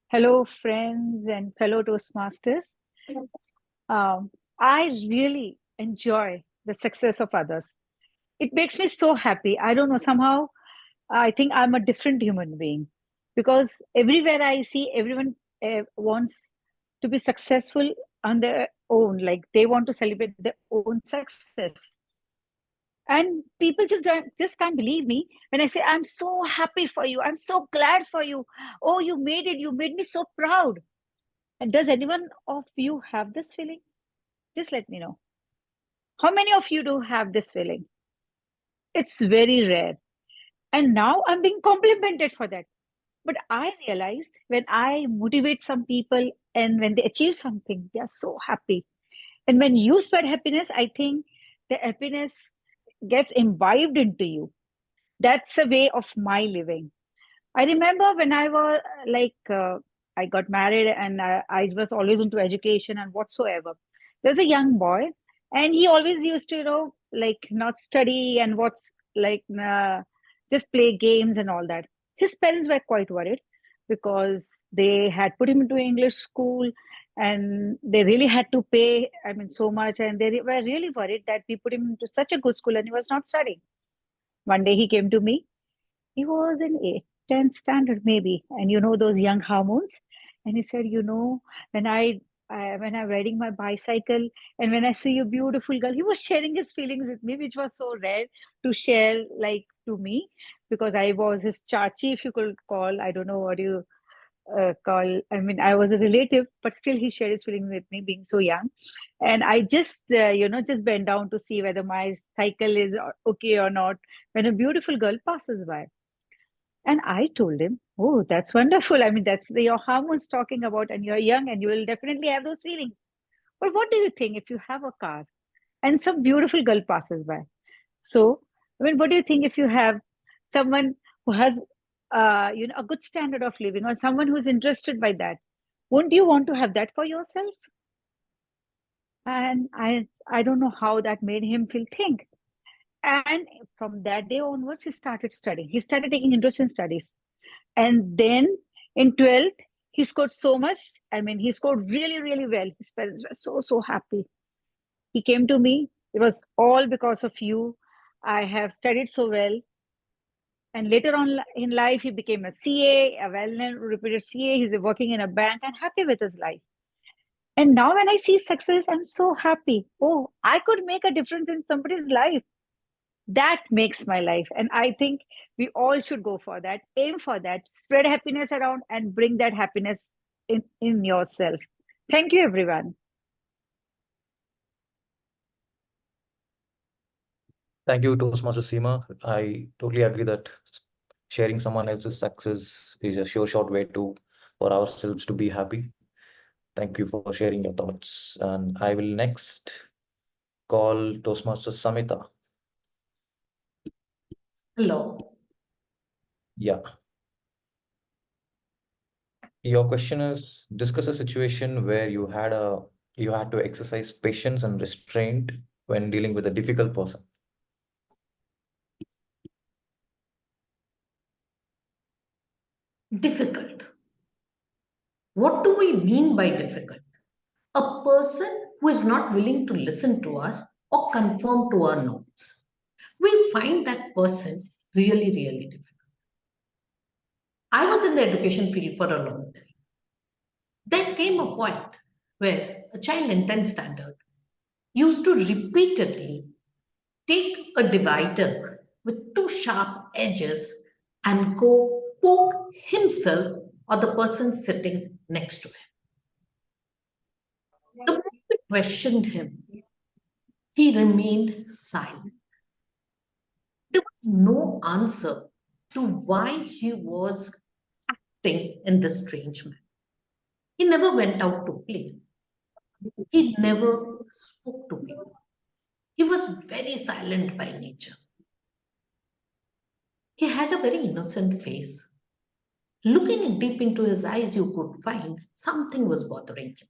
Hello, friends and fellow Toastmasters. I really enjoy the success of others. It makes me so happy. I don't know, somehow I think I'm a different human being because everywhere I see everyone wants to be successful on their own, like they want to celebrate their own success. And people just can't believe me when I say, I'm so happy for you, I'm so glad for you. Oh, you made it, you made me so proud. And does anyone of you have this feeling? Just let me know. How many of you do have this feeling? It's very rare. And now I'm being complimented for that. But I realized when I motivate some people and when they achieve something, they are so happy. And when you spread happiness, I think the happiness gets imbibed into you. That's a way of my living. I remember when I was I got married and I was always into education and whatsoever. There's a young boy, and he always used to, not study and just play games and all that. His parents were quite worried because they had put him into English school and they really had to pay, so much. And they were really worried that we put him into such a good school and he was not studying. One day he came to me. He was in 10th standard maybe, and those young hormones. And he said, when when I'm riding my bicycle and when I see a beautiful girl, he was sharing his feelings with me, which was so rare to share to me because I was his chachi, if you could call. I don't know what you call. I was a relative, but still he shared his feelings with me, being so young. And I just, just bent down to see whether my cycle is okay or not when a beautiful girl passes by. And I told him, oh, that's wonderful. That's your hormones talking about, and you're young and you will definitely have those feelings. But what do you think if you have a car and some beautiful girl passes by? So, what do you think if you have someone who has, a good standard of living or someone who's interested by that? Won't you want to have that for yourself? And I don't know how that made him think. And from that day onwards, he started studying. He started taking interest in studies. And then in 12th, he scored so much. He scored really, really well. His parents were so, so happy. He came to me. It was all because of you. I have studied so well. And later on in life, he became a CA, a well-known reputed CA. He's working in a bank and happy with his life. And now when I see success, I'm so happy. Oh, I could make a difference in somebody's life. That makes my life. And I think we all should go for that, aim for that, spread happiness around and bring that happiness in yourself. Thank you, everyone. Thank you, Toastmaster Seema. I totally agree that sharing someone else's success is a sure short way for ourselves to be happy. Thank you for sharing your thoughts. And I will next call Toastmaster Samita. Hello. Yeah. Your question is, discuss a situation where you had to exercise patience and restraint when dealing with a difficult person. Difficult. What do we mean by difficult? A person who is not willing to listen to us or conform to our norms. We find that person really, really difficult. I was in the education field for a long time. There came a point where a child in 10th standard used to repeatedly take a divider with two sharp edges and go poke himself or the person sitting next to him. The moment we questioned him, he remained silent. There was no answer to why he was acting in this strange manner. He never went out to play. He never spoke to people. He was very silent by nature. He had a very innocent face. Looking deep into his eyes, you could find something was bothering him.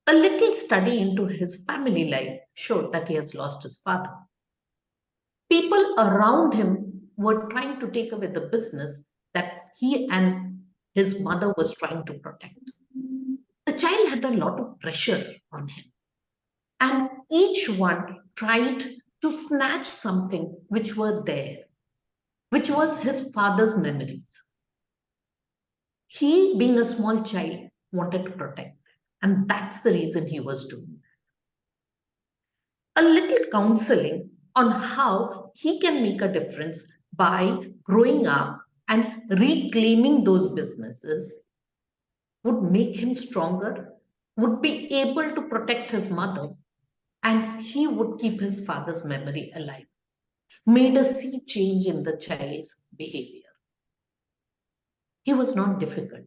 A little study into his family life showed that he has lost his father. People around him were trying to take away the business that he and his mother was trying to protect. The child had a lot of pressure on him, and each one tried to snatch something which were there, which was his father's memories. He, being a small child, wanted to protect, and that's the reason he was doing a little counseling on how he can make a difference by growing up and reclaiming those businesses would make him stronger, would be able to protect his mother, and he would keep his father's memory alive. Made a sea change in the child's behavior. He was not difficult,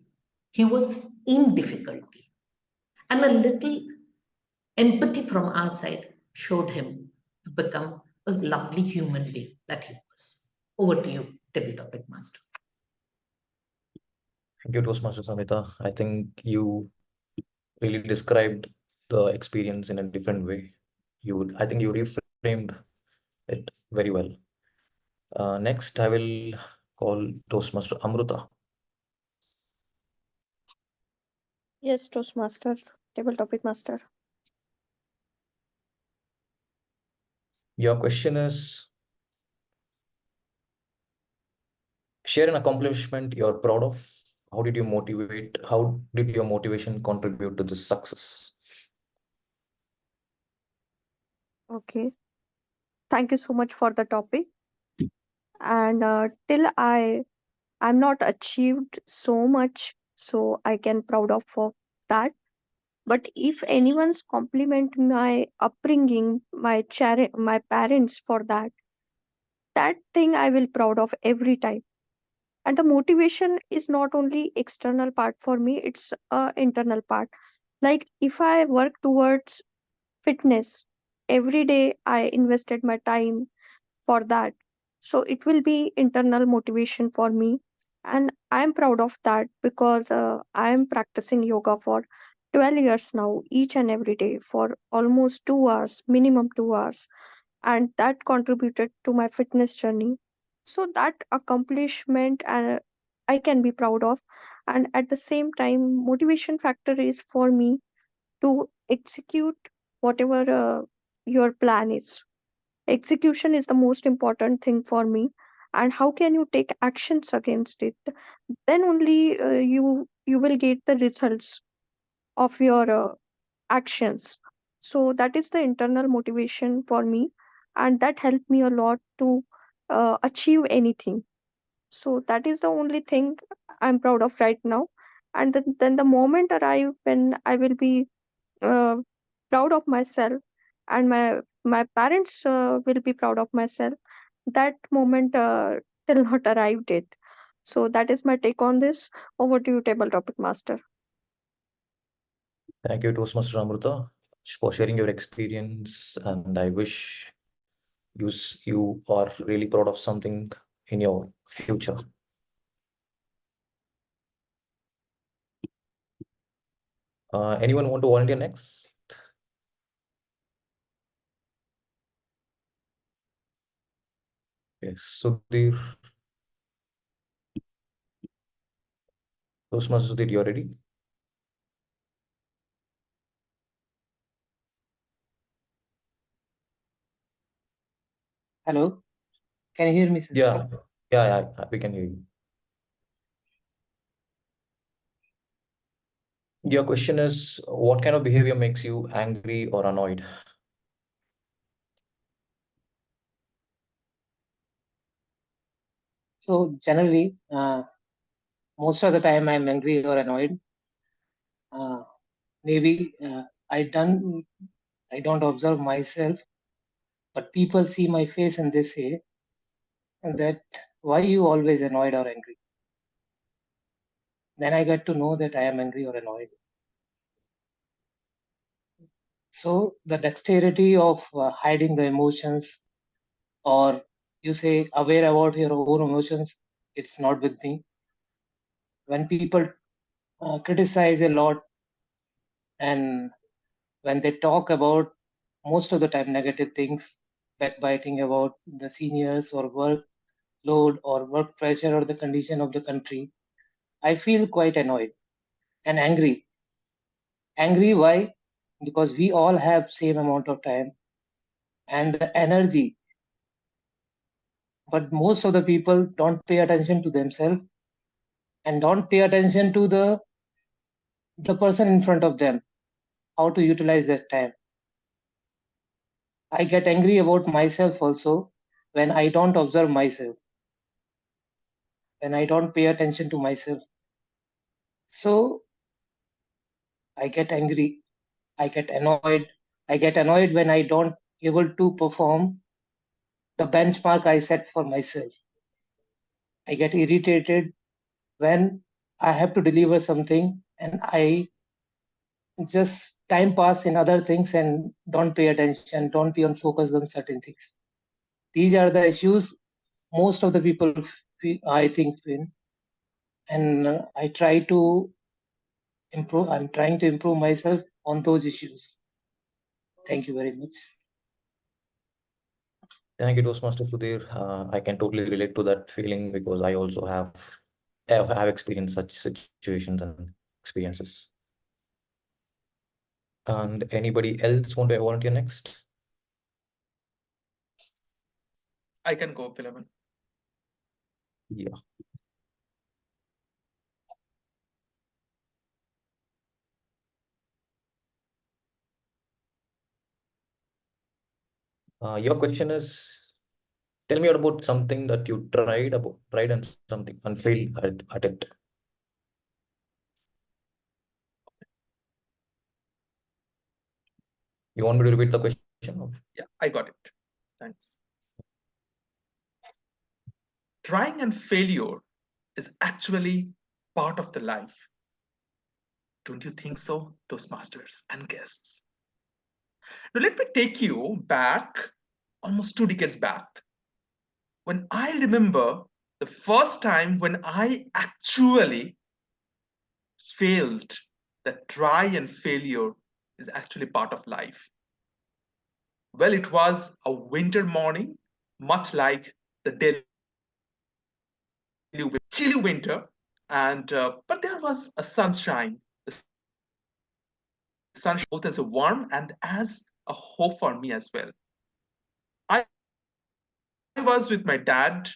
he was in difficulty. And a little empathy from our side showed him to become a lovely human being that he was. Over to you, table topic master. Thank you, Toastmaster Samita. I think you really described the experience in a different way. I think you reframed it very well. Next, I will call Toastmaster Amruta. Yes, Toastmaster, table topic master. Your question is, share an accomplishment you're proud of. How did you motivate? How did your motivation contribute to this success? Okay. Thank you so much for the topic. And till I'm not achieved so much, so I can proud of for that. But if anyone's compliment my upbringing, my parents for that thing I will proud of every time. And the motivation is not only external part for me, it's a internal part. Like if I work towards fitness every day, I invested my time for that, so it will be internal motivation for me, and I'm proud of that because I am practicing yoga for 12 years now, each and every day for almost 2 hours, minimum 2 hours, and that contributed to my fitness journey. So that accomplishment I can be proud of. And at the same time, motivation factor is for me to execute whatever your plan is. Execution is the most important thing for me. And how can you take actions against it? Then only you will get the results of your actions. So that is the internal motivation for me, and that helped me a lot to achieve anything. So that is the only thing I'm proud of right now. And then the moment arrive when I will be uh, proud of myself, and my parents will be proud of myself. That moment till not arrived yet. So that is my take on this. Over to you, table topic master. Thank you, Toastmaster Amruta, for sharing your experience, and I wish you are really proud of something in your future. Anyone want to volunteer next? Yes, Sudhir. Toastmaster Sudhir, you are ready? Hello, can you hear me, sir? Yeah, we can hear you. Your question is, what kind of behavior makes you angry or annoyed? So generally, most of the time I'm angry or annoyed. Maybe I don't observe myself, but people see my face and they say that why you always annoyed or angry. Then I get to know that I am angry or annoyed. So the dexterity of hiding the emotions, or you say aware about your own emotions, it's not with me. When people criticize a lot, and when they talk about most of the time negative things, backbiting about the seniors or workload or work pressure or the condition of the country, I feel quite annoyed and angry. Angry why? Because we all have same amount of time and the energy, but most of the people don't pay attention to themselves and don't pay attention to the person in front of them, how to utilize that time. I get angry about myself also when I don't observe myself, when I don't pay attention to myself. So I get angry, I get annoyed. I get annoyed when I don't able to perform the benchmark I set for myself. I get irritated when I have to deliver something and I just time pass in other things and don't pay attention, don't be on focus on certain things. These are the issues most of the people I think feel, and I try to improve. I'm trying to improve myself on those issues. Thank you very much. Thank you, Toastmaster Sudhir. I can totally relate to that feeling because I also have experienced such situations and experiences. And anybody else want to volunteer next? I can go, Philemon. Yeah. Your question is, tell me about something that you tried and something and failed at it. You want me to repeat the question? Yeah, I got it. Thanks. Trying and failure is actually part of the life. Don't you think so, Toastmasters and guests? Now, let me take you back almost 2 decades back. When I remember the first time when I actually failed, that try and failure is actually part of life. Well, it was a winter morning, much like the Delhi chilly winter, and but there was a sunshine. The sunshine both as a warm and as a hope for me as well. I was with my dad,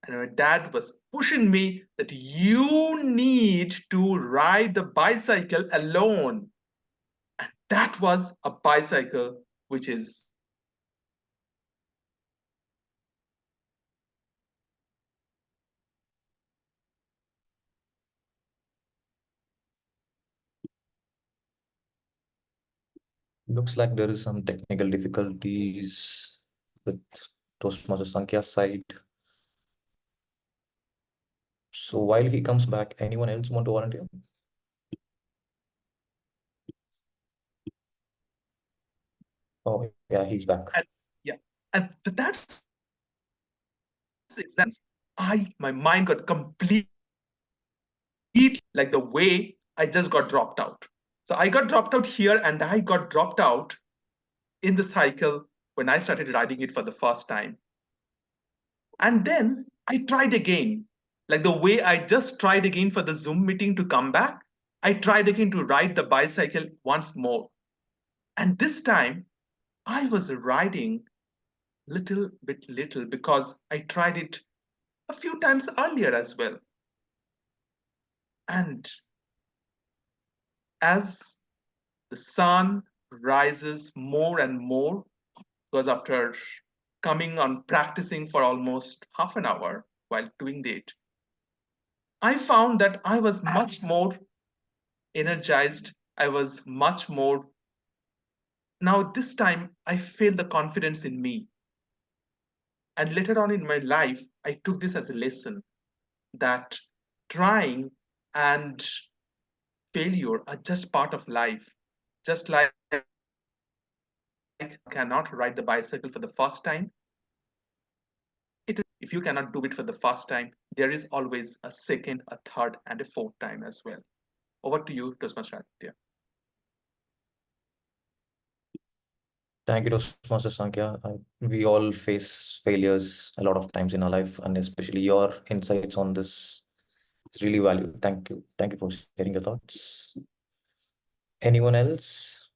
and my dad was pushing me that you need to ride the bicycle alone. And that was a bicycle which is Looks like there is some technical difficulties with Toastmaster Sankya's side. So while he comes back, anyone else want to volunteer? Oh, yeah, he's back. and yeah, and that's my mind got complete like the way I just got dropped out. So I got dropped out here and I got dropped out in the cycle when I started riding it for the first time. And then I tried again, like the way I just tried again for the Zoom meeting to come back. I tried again to ride the bicycle once more. And this time I was riding little because I tried it a few times earlier as well. And as the sun rises more and more, because after coming on practicing for almost half an hour, while doing it, I found that I was much more energized. I was much more. Now, this time, I feel the confidence in me. And later on in my life, I took this as a lesson that trying and failure are just part of life. Just like cannot ride the bicycle for the first time, it is if you cannot do it for the first time, there is always a second, a third, and a fourth time as well. Over to you, Toastmaster Aditya. Thank you, Toastmaster Sankhya. We all face failures a lot of times in our life, and especially your insights on this is really valued. Thank you. Thank you for sharing your thoughts. Anyone else?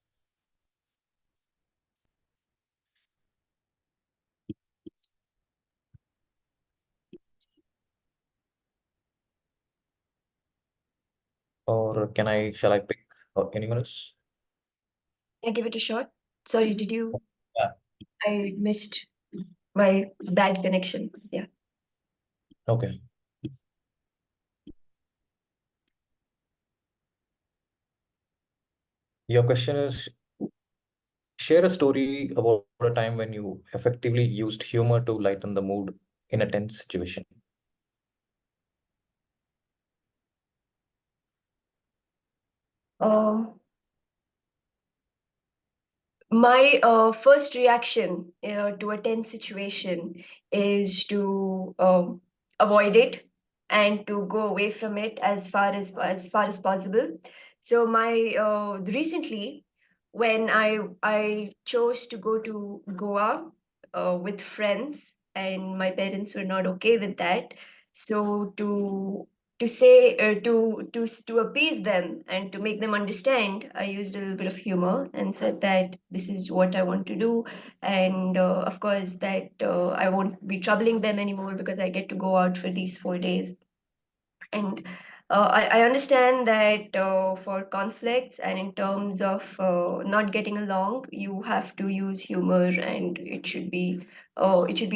Or shall I pick anyone else? I give it a shot. Sorry, did you? Yeah. I missed my bad connection. Yeah. Okay. Your question is, share a story about a time when you effectively used humor to lighten the mood in a tense situation. My first reaction to a tense situation is to avoid it and to go away from it as far as possible. So my recently, when I chose to go to Goa with friends, and my parents were not okay with that. So to say to appease them and to make them understand, I used a little bit of humor and said that this is what I want to do, and of course that I won't be troubling them anymore because I get to go out for these 4 days. And I understand that for conflicts and in terms of not getting along, you have to use humor, and it should be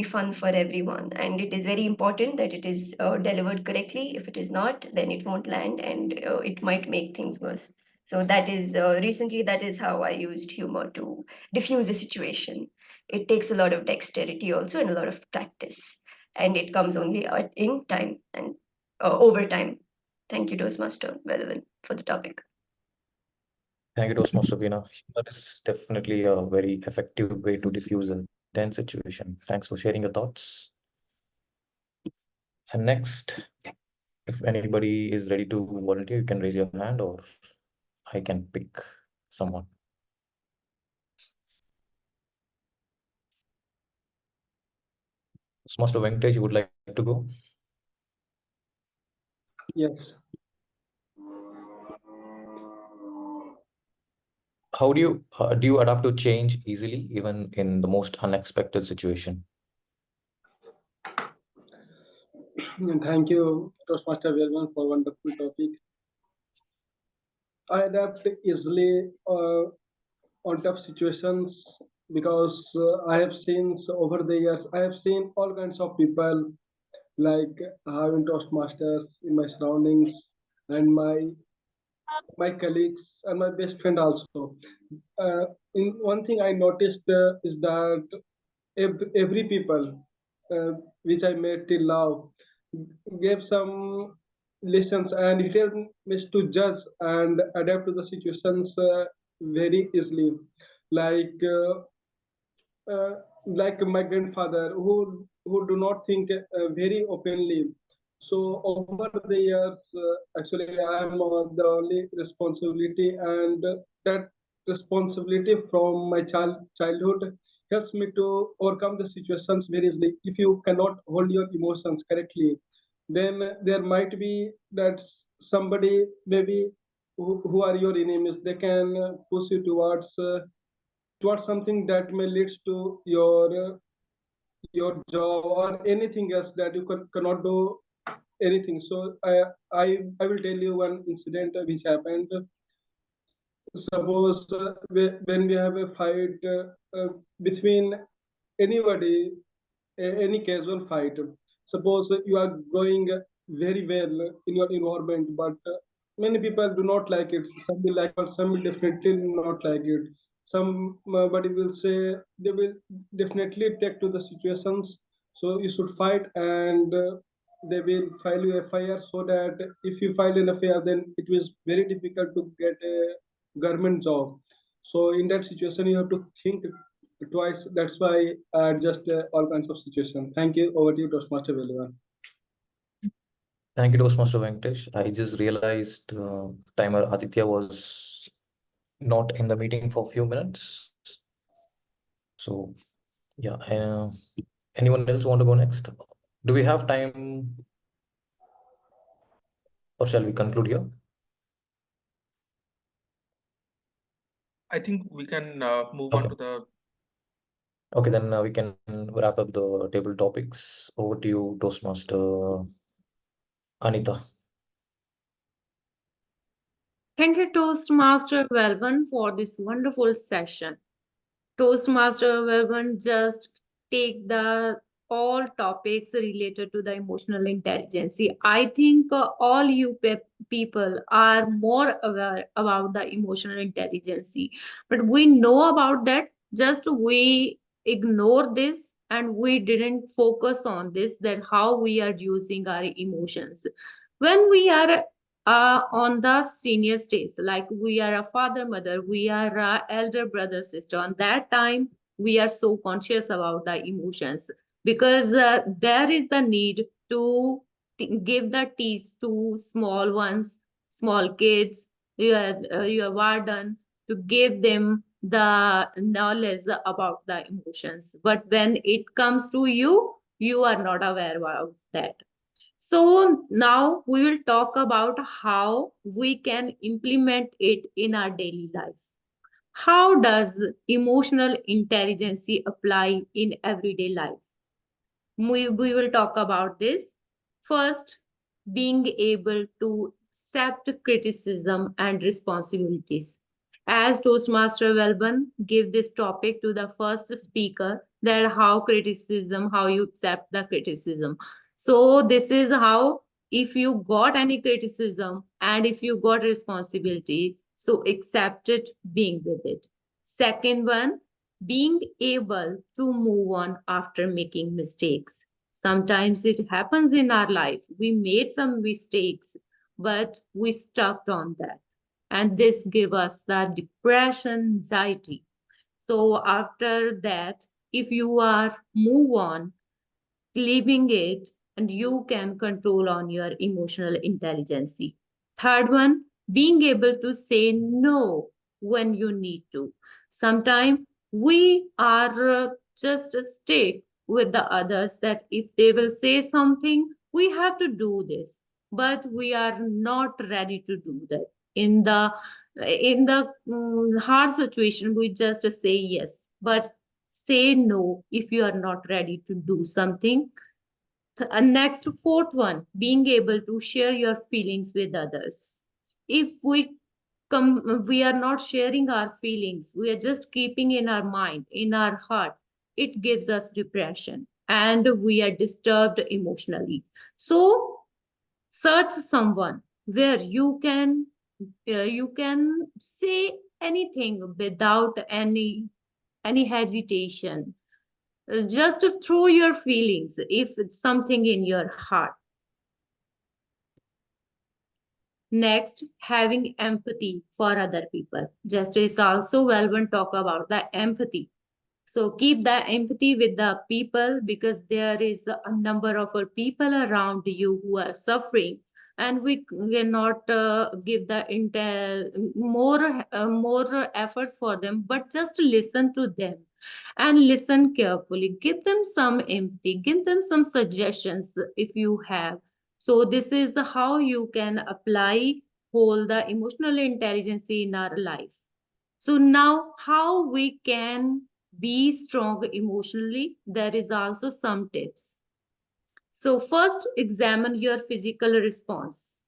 fun for everyone. And it is very important that it is delivered correctly. If it is not, then it won't land, and it might make things worse. So that is recently that is how I used humor to diffuse a situation. It takes a lot of dexterity also and a lot of practice, and it comes only in time and over time. Thank you, Toastmaster Velvin, for the topic. Thank you, Toastmaster Veena. Humor is definitely a very effective way to diffuse a tense situation. Thanks for sharing your thoughts. And next, if anybody is ready to volunteer, you can raise your hand or I can pick someone. Toastmaster Venkatesh, you would like to go? Yes. How do you adapt to change easily, even in the most unexpected situation? Thank you, Toastmaster Verman, for wonderful topic. I adapt easily on tough situations because I have seen over the years, I have seen all kinds of people like having Toastmasters in my surroundings and my colleagues and my best friend also. In one thing I noticed is that every people which I met till now gave some lessons and it helped me to judge and adapt to the situations very easily. Like like my grandfather who do not think very openly. So over the years, actually, I am the only responsibility, and that responsibility from my childhood helps me to overcome the situations very easily. If you cannot hold your emotions correctly, then there might be that somebody maybe who are your enemies. They can push you towards something that may lead to your job or anything else that you cannot do anything. So I will tell you one incident which happened. Suppose when we have a fight between anybody, any casual fight. Suppose you are going very well in your environment, but many people do not like it. Some will like, but some will definitely not like it. Somebody will say they will definitely take to the situations. So you should fight, and they will file you FIR, so that if you file an FIR, then it was very difficult to get a government job. So in that situation, you have to think twice. That's why I adjust all kinds of situations. Thank you. Over to you, Toastmaster Velivan. Thank you, Toastmaster Venkatesh. I just realized timer Aditya was not in the meeting for a few minutes. So, yeah, anyone else want to go next? Do we have time, or shall we conclude here? I think we can move Okay. on to the. Okay, then we can wrap up the table topics. Over to you, Toastmaster Anita. Thank you, Toastmaster Velvan, for this wonderful session. Toastmaster Velvan just take the all topics related to the emotional intelligence. I think all you people are more aware about the emotional intelligence, but we know about that. Just we ignore this and we didn't focus on this, that how we are using our emotions when we are on the senior stage, like we are a father, mother, we are a elder brother, sister. On that time, we are so conscious about the emotions because there is the need to give the teach to small ones, small kids, your warden, to give them the knowledge about the emotions. But when it comes to you, you are not aware about that. So now we will talk about how we can implement it in our daily life. How does emotional intelligence apply in everyday life? We will talk about this. First, being able to accept criticism and responsibilities. As Toastmaster Welburn gave this topic to the first speaker, that how you accept the criticism. So this is how, if you got any criticism and if you got responsibility, so accept it, being with it. Second one, being able to move on after making mistakes. Sometimes it happens in our life. We made some mistakes, but we stuck on that. And this give us the depression, anxiety. So after that, if you are move on, leaving it, and you can control on your emotional intelligence. Third one, being able to say no when you need to. Sometimes we are just stick with the others, that if they will say something, we have to do this, but we are not ready to do that. In the hard situation, we just say yes, but say no if you are not ready to do something. Next, fourth one, being able to share your feelings with others. If we are not sharing our feelings, we are just keeping in our mind, in our heart, it gives us depression and we are disturbed emotionally. So search someone where you can say anything without any hesitation. Just throw your feelings if it's something in your heart. Next, having empathy for other people. Just is also well when talk about the empathy. So keep the empathy with the people, because there is a number of people around you who are suffering, and we cannot give the more efforts for them, but just listen to them and listen carefully. Give them some empathy, give them some suggestions if you have. So this is how you can apply whole the emotional intelligence in our life. So now how we can be strong emotionally, there is also some tips. So first, examine your physical response.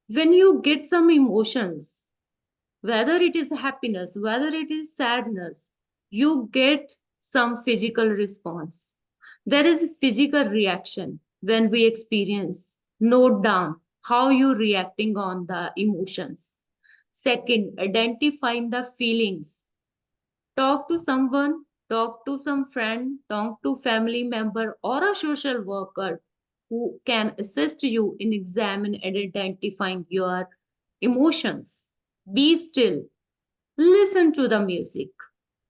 When you get some emotions, whether it is happiness, whether it is sadness, you get some physical response. There is physical reaction when we experience. Note down how you're reacting on the emotions. Second, identifying the feelings. Talk to someone, talk to some friend, talk to family member or a social worker who can assist you in examining and identifying your emotions. Be still. Listen to the music.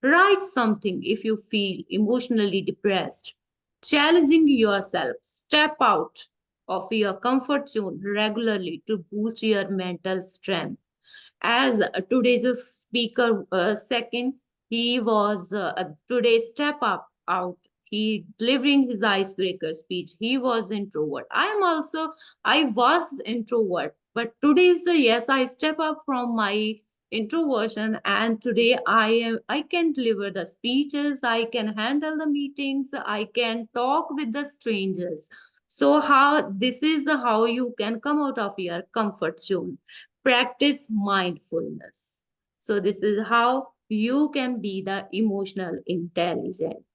Write something if you feel emotionally depressed. Challenging yourself. Step out of your comfort zone regularly to boost your mental strength. As today's speaker second, he was today's step up out. He delivering his icebreaker speech. He was introvert. I was introvert, but today's yes, I step up from my introversion, and today I can deliver the speeches, I can handle the meetings, I can talk with the strangers. So how this is how you can come out of your comfort zone. Practice mindfulness. So this is how you can be the emotional intelligent.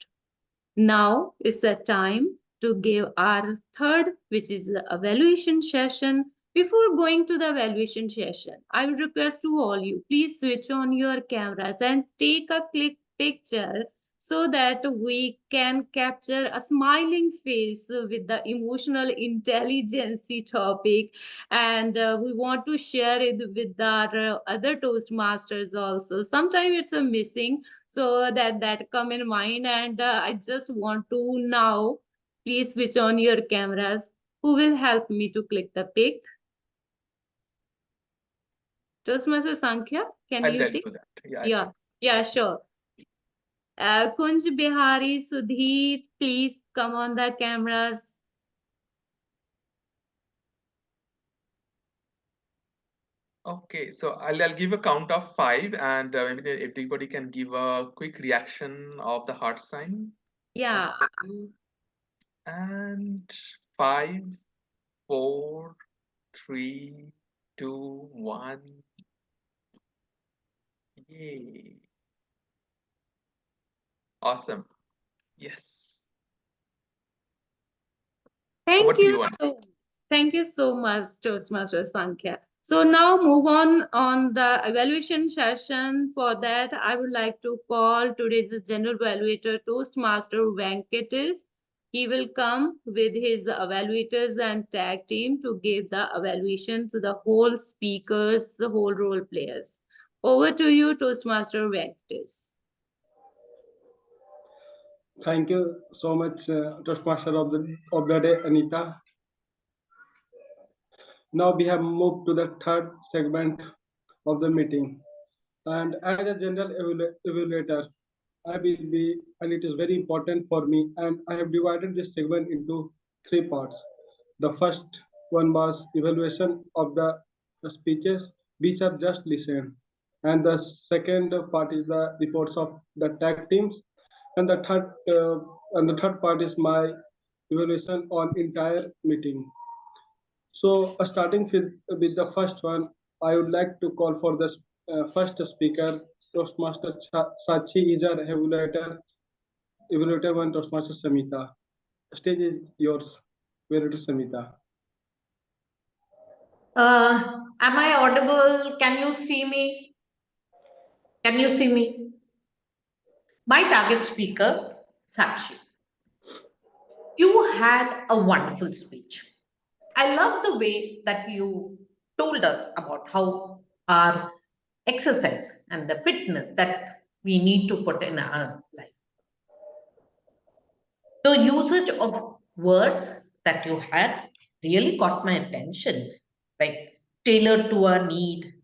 Now is the time to give our third, which is the evaluation session. Before going to the evaluation session, I would request to all you, please switch on your cameras and take a quick picture so that we can capture a smiling face with the emotional intelligence topic. And we want to share it with our other Toastmasters also. Sometimes it's a missing, so that come in mind, and I just want to now, please switch on your cameras. Who will help me to click the pic? Toastmaster Sankhya, can I'll you do take? that. Yeah, Yeah, sure. Kunj, Bihari, Sudhir, please come on the cameras. Okay, so I'll give a count of 5, and maybe everybody can give a quick reaction of the heart sign. Yeah. And 5, 4, 3, 2, 1. Yay. Awesome. Yes. Over to you, Anna. Thank you so much, Toastmaster Sankhya. So now move on the evaluation session. For that, I would like to call today's general evaluator, Toastmaster Venkatesh. He will come with his evaluators and tag team to give the evaluation to the whole speakers, the whole role players. Over to you, Toastmaster Venkatesh. Thank you so much, Toastmaster of the day, Anita. Now we have moved to the third segment of the meeting. And as a general evaluator, I will be, and it is very important for me, and I have divided this segment into 3 parts. The first one was evaluation of the speeches which have just listened. And the second part is the reports of the tag teams. And the third part is my evaluation on entire meeting. So starting with the first one, I would like to call for the first speaker, Toastmaster Sachi is our evaluator one, Toastmaster Samita. Stage is yours, evaluator Samita. Am I audible? Can you see me? Can you see me? My target speaker, Sakshi. You had a wonderful speech. I love the way that you told us about how our exercise and the fitness that we need to put in our life. The usage of words that you had really caught my attention, like tailored to our need,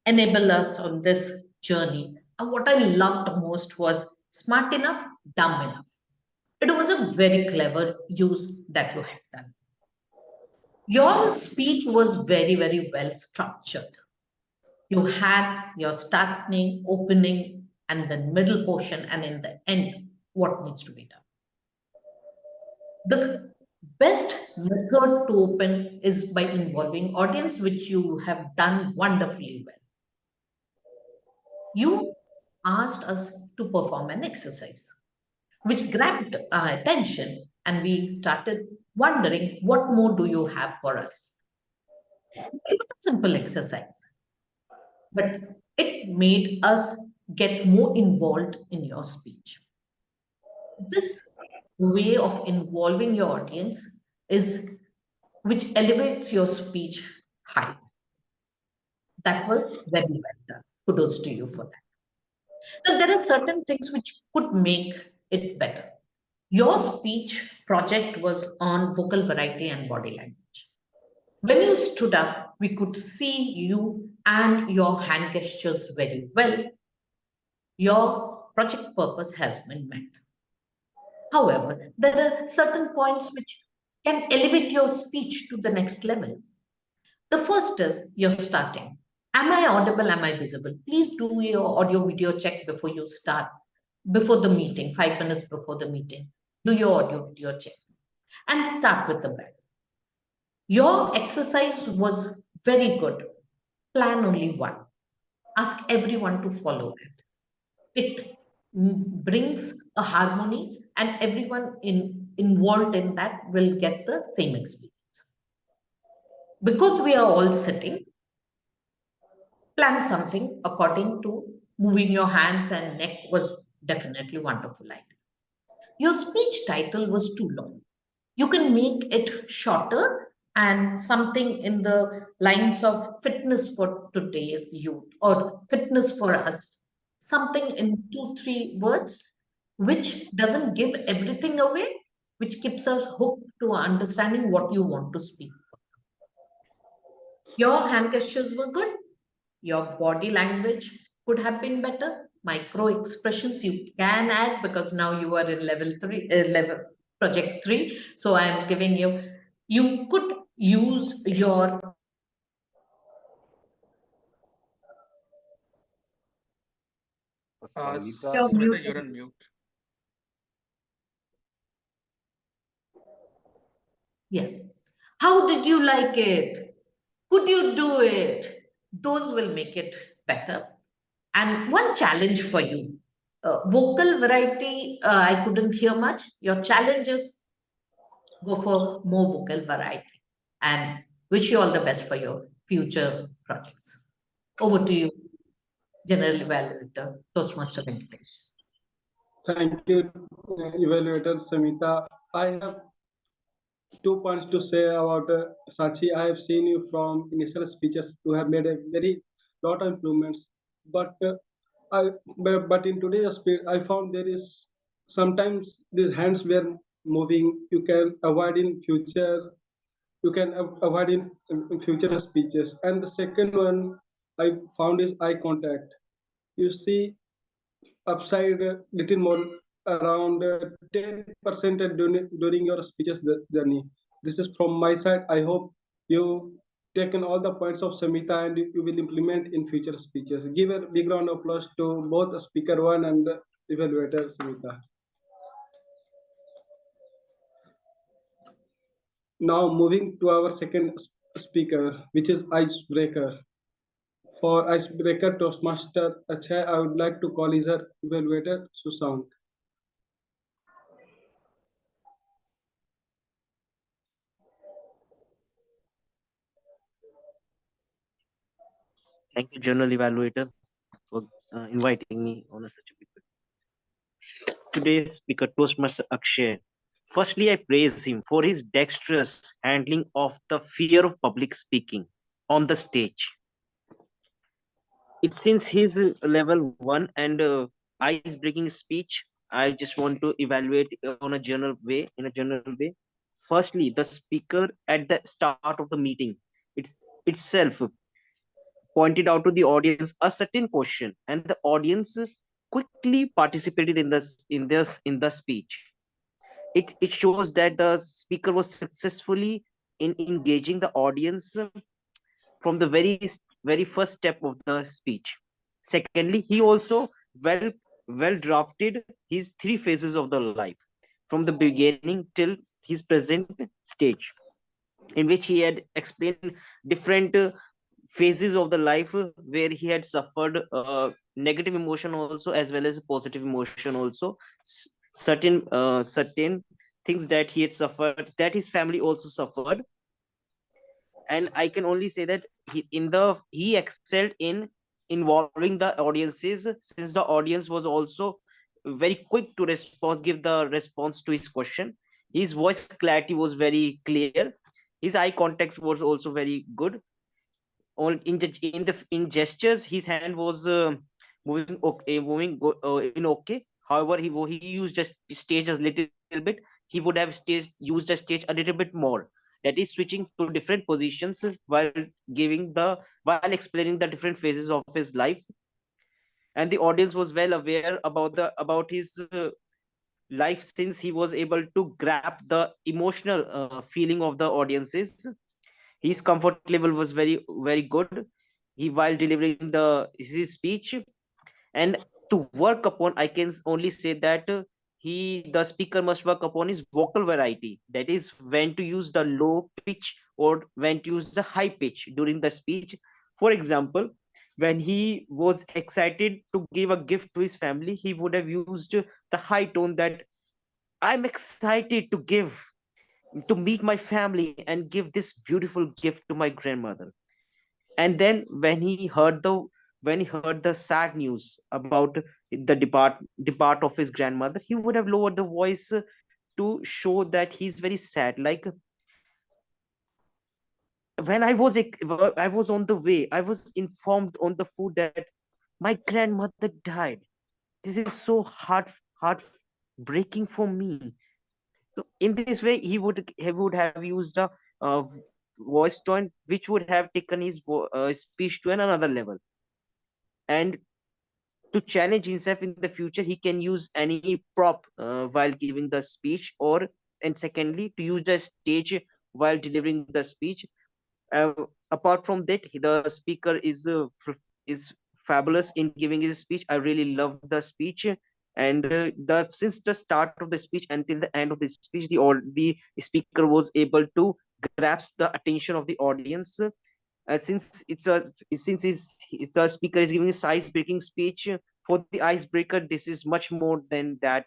enable us on this journey. And what I loved most was smart enough, dumb enough. It was a very clever use that you had done. Your speech was very, very well structured. You had your starting, opening, and then middle portion, and in the end, what needs to be done. The best method to open is by involving audience, which you have done wonderfully well. You asked us to perform an exercise, which grabbed our attention and we started wondering, what more do you have for us? It was a simple exercise, but it made us get more involved in your speech. This way of involving your audience is which elevates your speech high. That was very well done. Kudos to you for that. Now, there are certain things which could make it better. Your speech project was on vocal variety and body language. When you stood up, we could see you and your hand gestures very well. Your project purpose has been met. However, there are certain points which can elevate your speech to the next level. The first is you're starting. Am I audible? Am I visible? Please do your audio video check before you start, before the meeting, 5 minutes before the meeting. Do your audio video check and start with the bell. Your exercise was very good. Plan only one. Ask everyone to follow it. It brings a harmony, and everyone involved in that will get the same experience. Because we are all sitting, plan something according to moving your hands and neck was definitely wonderful idea. Your speech title was too long. You can make it shorter and something in the lines of fitness for today's youth or fitness for us, something in 2, 3 words, which doesn't give everything away, which keeps us hooked to understanding what you want to speak. Your hand gestures were good. Your body language could have been better. Micro expressions you can add because now you are in level project 3. So I am giving you, you could use your Samita, you're on mute. Yeah. How did you like it? Could you do it? Those will make it better. And one challenge for you. Vocal variety, I couldn't hear much. Your challenge is go for more vocal variety. And wish you all the best for your future projects. Over to you, General Evaluator, Toastmaster Venkatesh. Thank you, Evaluator Samita. I have 2 points to say about Sachi. I have seen you from initial speeches. You have made a very lot of improvements, but but in today's speech, I found there is sometimes these hands were moving. You can avoid in future. You can avoid in future speeches. And the second one I found is eye contact. You see upside little more around 10% during your speeches journey. This is from my side. I hope you taken all the points of Samita and you will implement in future speeches. Give a big round of applause to both speaker 1 and the evaluator Samita. Now moving to our second speaker, which is icebreaker. For icebreaker Toastmaster Achay, I would like to call his evaluator Susank. Thank you, General Evaluator, for inviting me on such a big one. Today's speaker, Toastmaster Akshay. Firstly, I praise him for his dexterous handling of the fear of public speaking on the stage. It's since his level 1 and ice-breaking speech, I just want to evaluate on a general way, in a general way. Firstly, the speaker at the start of the meeting itself pointed out to the audience a certain question, and the audience quickly participated in the speech. It shows that the speaker was successfully in engaging the audience from the very first step of the speech. Secondly, he also well drafted his 3 phases of the life from the beginning till his present stage, in which he had explained different phases of the life where he had suffered negative emotion also as well as positive emotion also. Certain things that he had suffered, that his family also suffered. And I can only say that he excelled in involving the audiences, since the audience was also very quick to give the response to his question. His voice clarity was very clear. His eye contact was also very good. In gestures, his hand was moving okay, in okay. However, he used just stage a little bit. He would have used a stage a little bit more. That is switching to different positions while explaining the different phases of his life. And the audience was well aware about his life, since he was able to grab the emotional feeling of the audiences. His comfort level was very good. He while delivering his speech. And to work upon, I can only say that the speaker must work upon his vocal variety, that is when to use the low pitch or when to use the high pitch during the speech. For example, when he was excited to give a gift to his family, he would have used the high tone, that I'm excited to meet my family and give this beautiful gift to my grandmother. And then when he heard the sad news about the depart of his grandmother, he would have lowered the voice to show that he's very sad. Like, when I was on the way, I was informed on the food that my grandmother died. This is so heart breaking for me. So in this way, he would have used a voice tone which would have taken his speech to another level. And to challenge himself in the future, he can use any prop while giving the speech, and secondly, to use the stage while delivering the speech. uh, Apart from that, the speaker is fabulous in giving his speech. I really love the speech. And the since the start of the speech until the end of the speech, the speaker was able to grasp the attention of the audience. Since the speaker is giving a ice breaking speech, for the icebreaker, this is much more than that.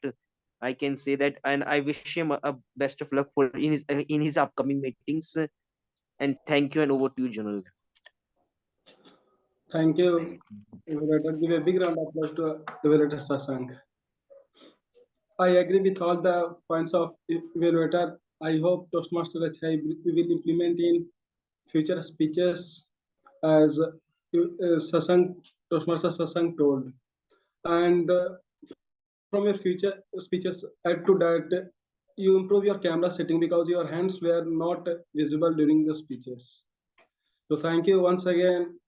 I can say that, and I wish him a best of luck for in his upcoming meetings. And thank you, and over to you, General. Thank you, evaluator. Give a big round of applause to evaluator Sasank. I agree with all the points of evaluator. I hope Toastmaster HI will implement in future speeches as Toastmaster Sasank told. And from your future speeches, add to that, you improve your camera setting because your hands were not visible during the speeches. So thank you once again.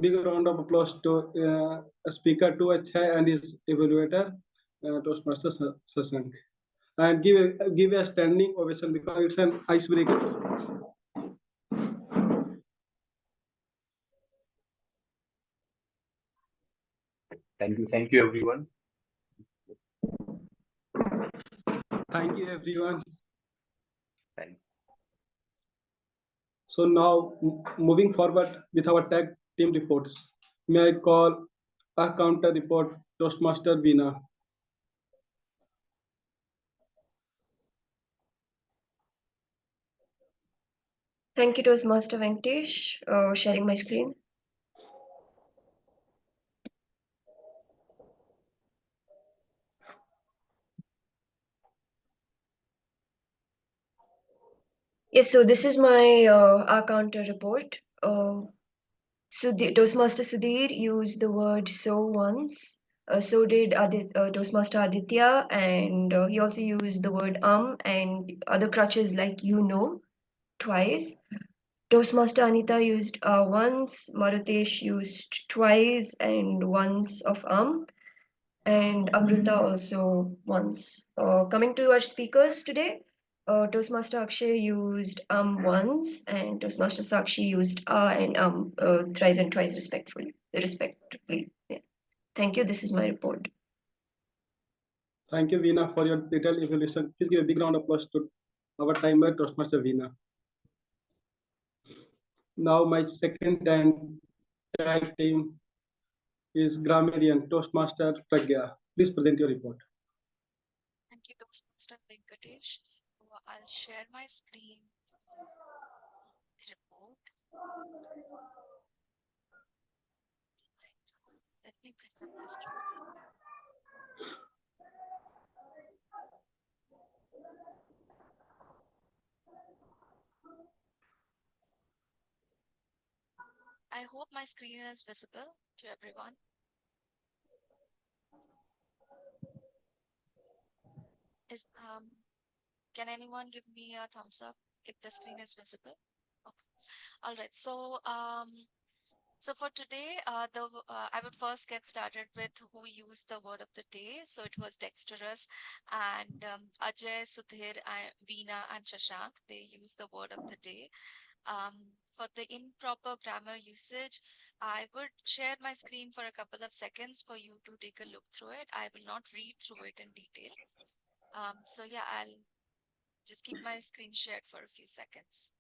Big round of applause to Speaker 2HI and his evaluator, Toastmaster Sasank. And give a standing ovation because it's an icebreaker. Thank you, everyone. Thank you, everyone. Thanks. So now, moving forward with our tag team reports, may I call a counter report Toastmaster Veena. Thank you, Toastmaster Venkatesh. Sharing my screen. Yes, so this is my R counter report. So the Toastmaster Sudhir used the word so once. So did Toastmaster Aditya, and he also used the word and other crutches like twice. Toastmaster Anita used once, Marutesh used twice and once of and Amrita also once. Coming to our speakers today, Toastmaster Akshay used once, and Toastmaster Sakshi used and thrice and twice respectively. Yeah. Thank you. This is my report. Thank you, Veena, for your detailed evaluation. Please give a big round of applause to our timer, Toastmaster Veena. Now, my second tag team is Grammarian Toastmaster Pragya. Please present your report. Thank you, Venkatesh. So I'll share my screen report. Let me bring up this report. I hope my screen is visible to everyone. Can anyone give me a thumbs up if the screen is visible? Okay. All right. So for today, I would first get started with who used the word of the day. So it was dexterous, and Ajay, Sudhir, Veena, and Shashank. They used the word of the day. For the improper grammar usage, I would share my screen for a couple of seconds for you to take a look through it. I will not read through it in detail. So yeah, I'll just keep my screen shared for a few seconds.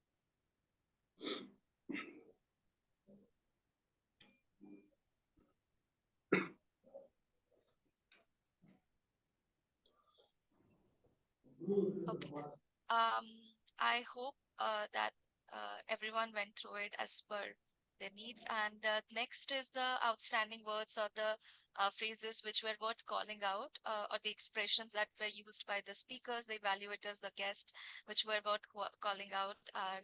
Okay. I hope that everyone went through it as per their needs. And next is the outstanding words or the phrases which were worth calling out, or the expressions that were used by the speakers, the evaluators, the guests, which were worth calling out. Are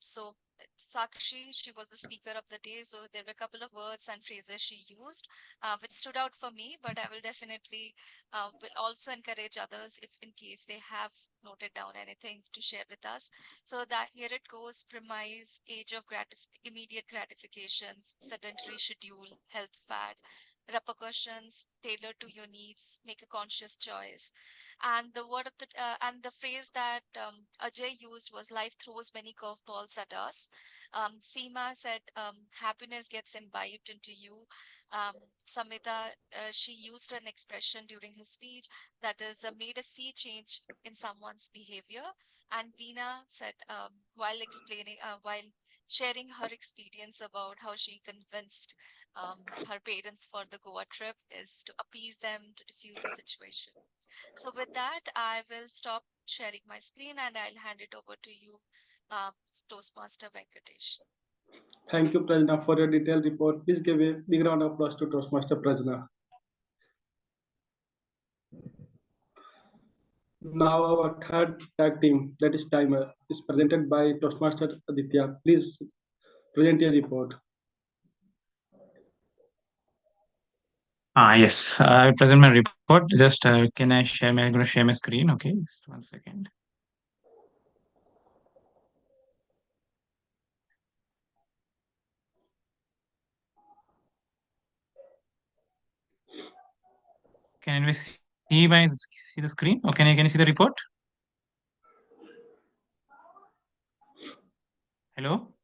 so Sakshi, she was the speaker of the day, so there were a couple of words and phrases she used, which stood out for me. But I will definitely will also encourage others if in case they have noted down anything to share with us. So that here it goes: premise, age of immediate gratifications, sedentary schedule, health fad, repercussions, tailored to your needs, make a conscious choice. And the word of the and the phrase that Ajay used was life throws many curveballs at us. Seema said happiness gets imbibed into you. Samita, she used an expression during his speech that is made a sea change in someone's behavior. And Veena said, while sharing her experience about how she convinced her parents for the Goa trip, is to appease them, to diffuse the situation. So with that, I will stop sharing my screen and I'll hand it over to you, uh, Toastmaster Venkatesh. Thank you, Prajna, for your detailed report. Please give a big round of applause to Toastmaster Prajna. Now our third tag team, that is Timer, is presented by Toastmaster Aditya. Please present your report. Yes, I will present my report. Just can I share my? I'm going to share my screen. Okay, just 1 second. Can we see the screen? Or can you see the report? Hello.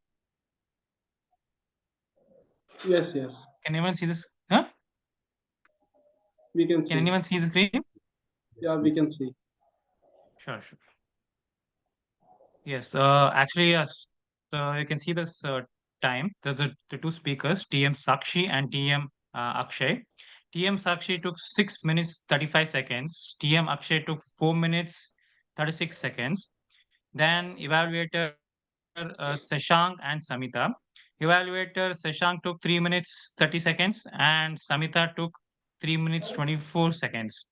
Yes, yes. Can anyone see this? Huh? We can see. Can anyone see the screen? Yeah, we can see. Sure, sure. Yes, actually, yes. So you can see this time. The two speakers, TM Sakshi and TM Akshay. TM Sakshi took 6 minutes 35 seconds. TM Akshay took 4 minutes 36 seconds. Then evaluator Sashank and Samita. Evaluator Sashank took 3 minutes 30 seconds and Samita took 3 minutes 24 seconds.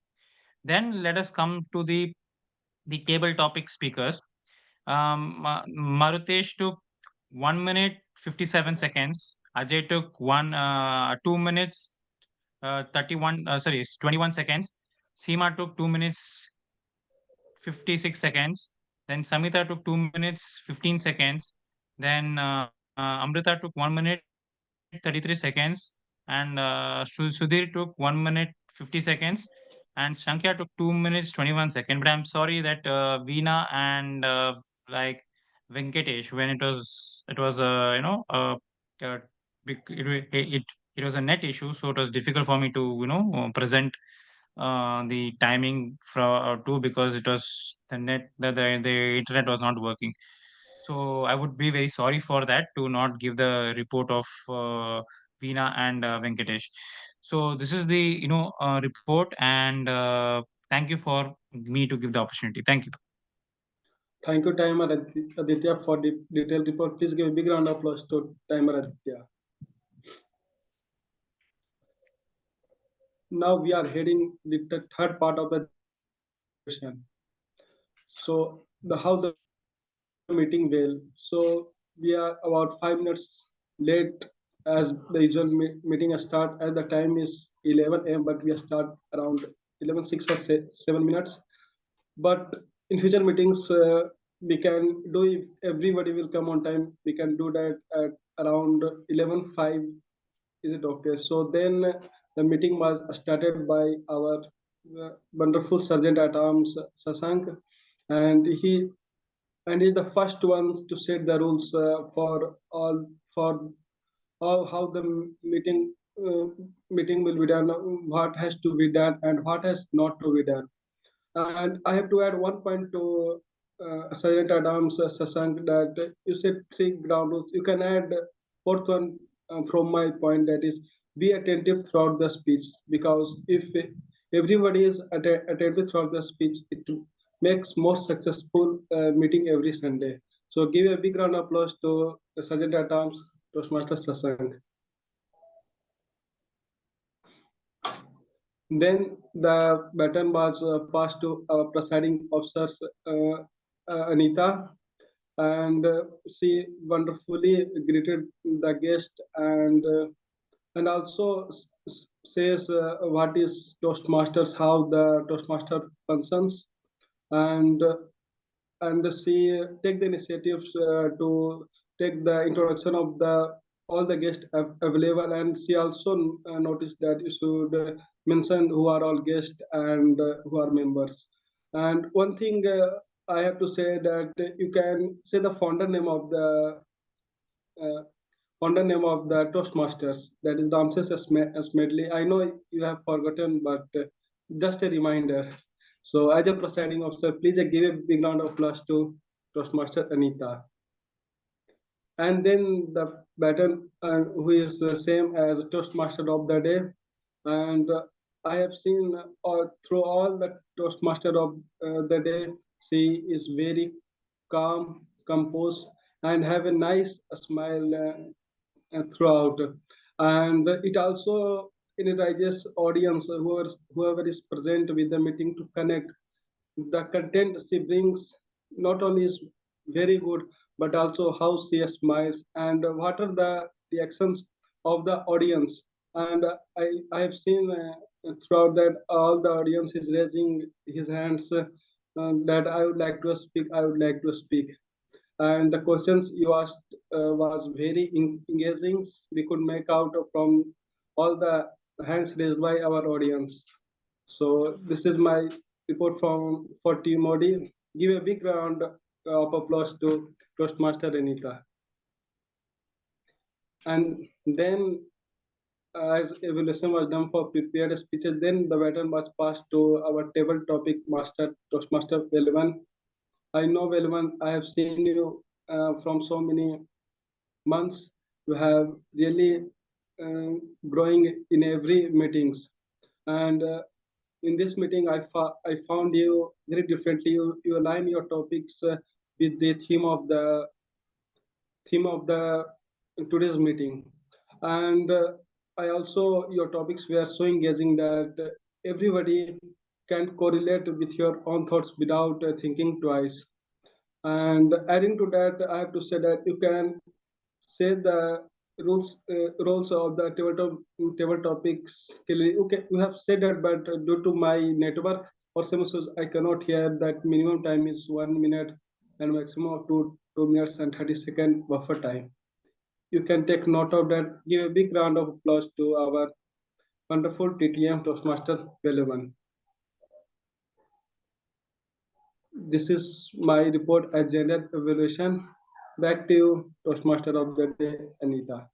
Then let us come to the table topic speakers. Marutesh took 1 minute 57 seconds. Ajay took 2 minutes 21 seconds. Seema took 2 minutes 56 seconds. Then Samita took 2 minutes 15 seconds. Then Amrita took 1 minute 33 seconds. And Sudhir took 1 minute 50 seconds. And Shankya took 2 minutes 21 seconds. But I'm sorry that Veena and like Venkatesh, when it was it was a net issue, so it was difficult for me to present the timing for two, because it was the internet was not working. So I would be very sorry for that, to not give the report of Veena and Venkatesh. So this is the report, and Thank you for me to give the opportunity. Thank you. Thank you, Timer Aditya, for the detailed report. Please give a big round of applause to Timer Aditya. Now we are heading the third part of the session. So how the meeting will. So we are about 5 minutes late as the usual meeting start as the time is 11 a.m. but we start around 11:06 or 7 minutes. But in future meetings we can do, if everybody will come on time, we can do that at around 11:05. Is it okay? So then the meeting was started by our wonderful Sergeant at Arms Sasank, and he is the first one to set the rules for all how the meeting will be done, what has to be done and what has not to be done. And I have to add one point to Sergeant Adams Sasank, that you said 3 ground rules. You can add fourth one from my point, that is be attentive throughout the speech, because if everybody is attentive throughout the speech, it makes more successful meeting every Sunday. So give a big round of applause to Sergeant at Arms Toastmaster Sasank. Then the baton was passed to our presiding officer, Anita, and she wonderfully greeted the guest and also says what is Toastmasters, how the Toastmaster functions, and she take the initiatives to take the introduction of all the guests available, and she also noticed that you should mention who are all guests and who are members. And one thing I have to say, that you can say the founder name of the Toastmasters, that is Ramses Smedley. I know you have forgotten, but just a reminder. So as a presiding officer, please give a big round of applause to Toastmaster Anita. And then the baton, who is the same as Toastmaster of the day. And I have seen through all the Toastmaster of the day, she is very calm, composed, and have a nice smile throughout. And it also energizes audience, whoever is present with the meeting, to connect. The content she brings not only is very good, but also how she smiles and what are the reactions of the audience. And I have seen throughout that all the audience is raising his hands, that I would like to speak, I would like to speak. And the questions you asked was very engaging. We could make out from all the hands raised by our audience. So this is my report for Team Modi. Give a big round of applause to Toastmaster Anita. And then as evaluation was done for prepared speeches, then the baton was passed to our table topic master, Toastmaster Velvan. I know Velvan, I have seen you from so many months. You have really growing in every meetings. And in this meeting, I found you very differently. You align your topics with the theme of the today's meeting, and I also, your topics were so engaging that everybody can correlate with your own thoughts without thinking twice. And adding to that, I have to say that you can say the roles of the table topics clearly. Okay, you have said that, but due to my network or some issues, I cannot hear that. Minimum time is 1 minute and maximum of 2 minutes and 30-second buffer time. You can take note of that. Give a big round of applause to our wonderful TTM Toastmaster Relevant. This is my report as gender evaluation. Back to you, Toastmaster of the day, Anita.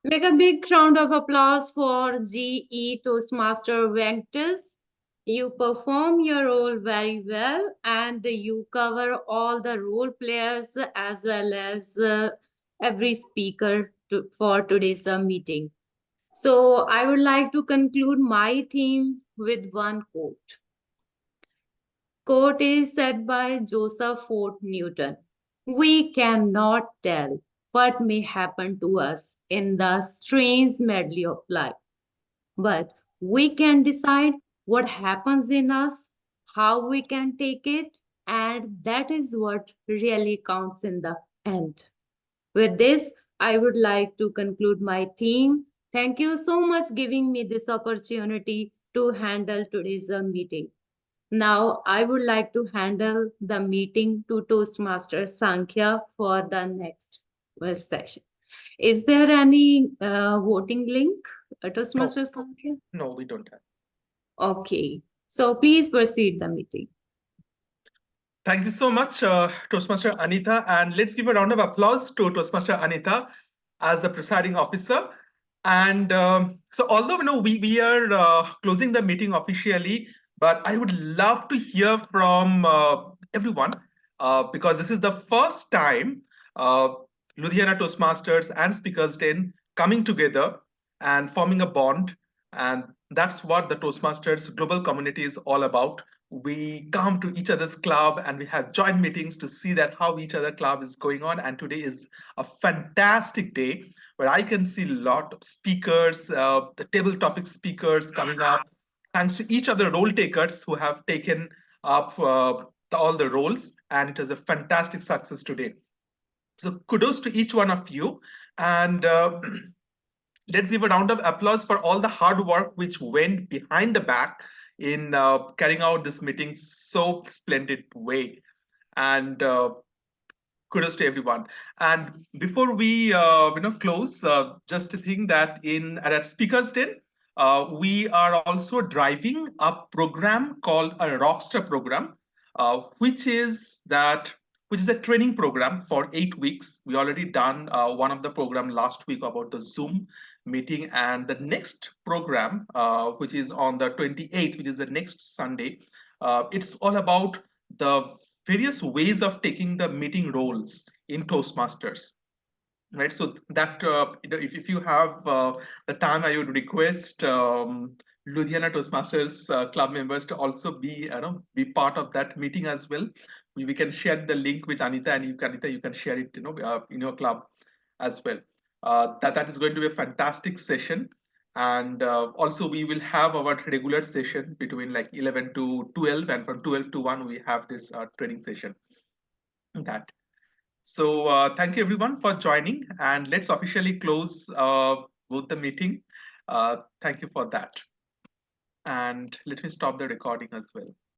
Make a big round of applause for GE Toastmaster Ventus. You perform your role very well, and you cover all the role players as well as every speaker for today's meeting. So I would like to conclude my theme with one quote. Quote is said by Joseph Ford Newton. We cannot tell what may happen to us in the strange medley of life, but we can decide what happens in us, how we can take it, and that is what really counts in the end. With this, I would like to conclude my theme. Thank you so much giving me this opportunity to handle today's meeting. Now, I would like to handle the meeting to Toastmaster Sankhya for the next session. Is there any voting link, Toastmaster Sankhya? No, we don't have. Okay, so please proceed the meeting. Thank you so much, Toastmaster Anita. And let's give a round of applause to Toastmaster Anita as the presiding officer. And so although we are closing the meeting officially, but I would love to hear from everyone because this is the first time Ludhiana Toastmasters and Speakers Den coming together and forming a bond. And that's what the Toastmasters global community is all about. We come to each other's club and we have joint meetings to see that how each other club is going on. And today is a fantastic day where I can see a lot of speakers, the table topic speakers coming up, thanks to each of the role takers who have taken up all the roles. And it was a fantastic success today. So kudos to each one of you. And let's give a round of applause for all the hard work which went behind the back in carrying out this meeting so splendid way. And kudos to everyone. And before we close, just to think that at Speakers Den, we are also driving a program called a Rockstar program, which is a training program for 8 weeks. We already done one of the program last week about the Zoom meeting, and the next program, which is on the 28th, which is the next Sunday, it's all about the various ways of taking the meeting roles in Toastmasters. Right, so that if you have the time, I would request Ludhiana Toastmasters club members to also be part of that meeting as well. We can share the link with Anita, and Anita, you can share it in your club as well. That is going to be a fantastic session. And also we will have our regular session between like 11 to 12, and from 12 to 1 we have this training session. So thank you everyone for joining, and let's officially close both the meeting. Thank you for that. And let me stop the recording as well.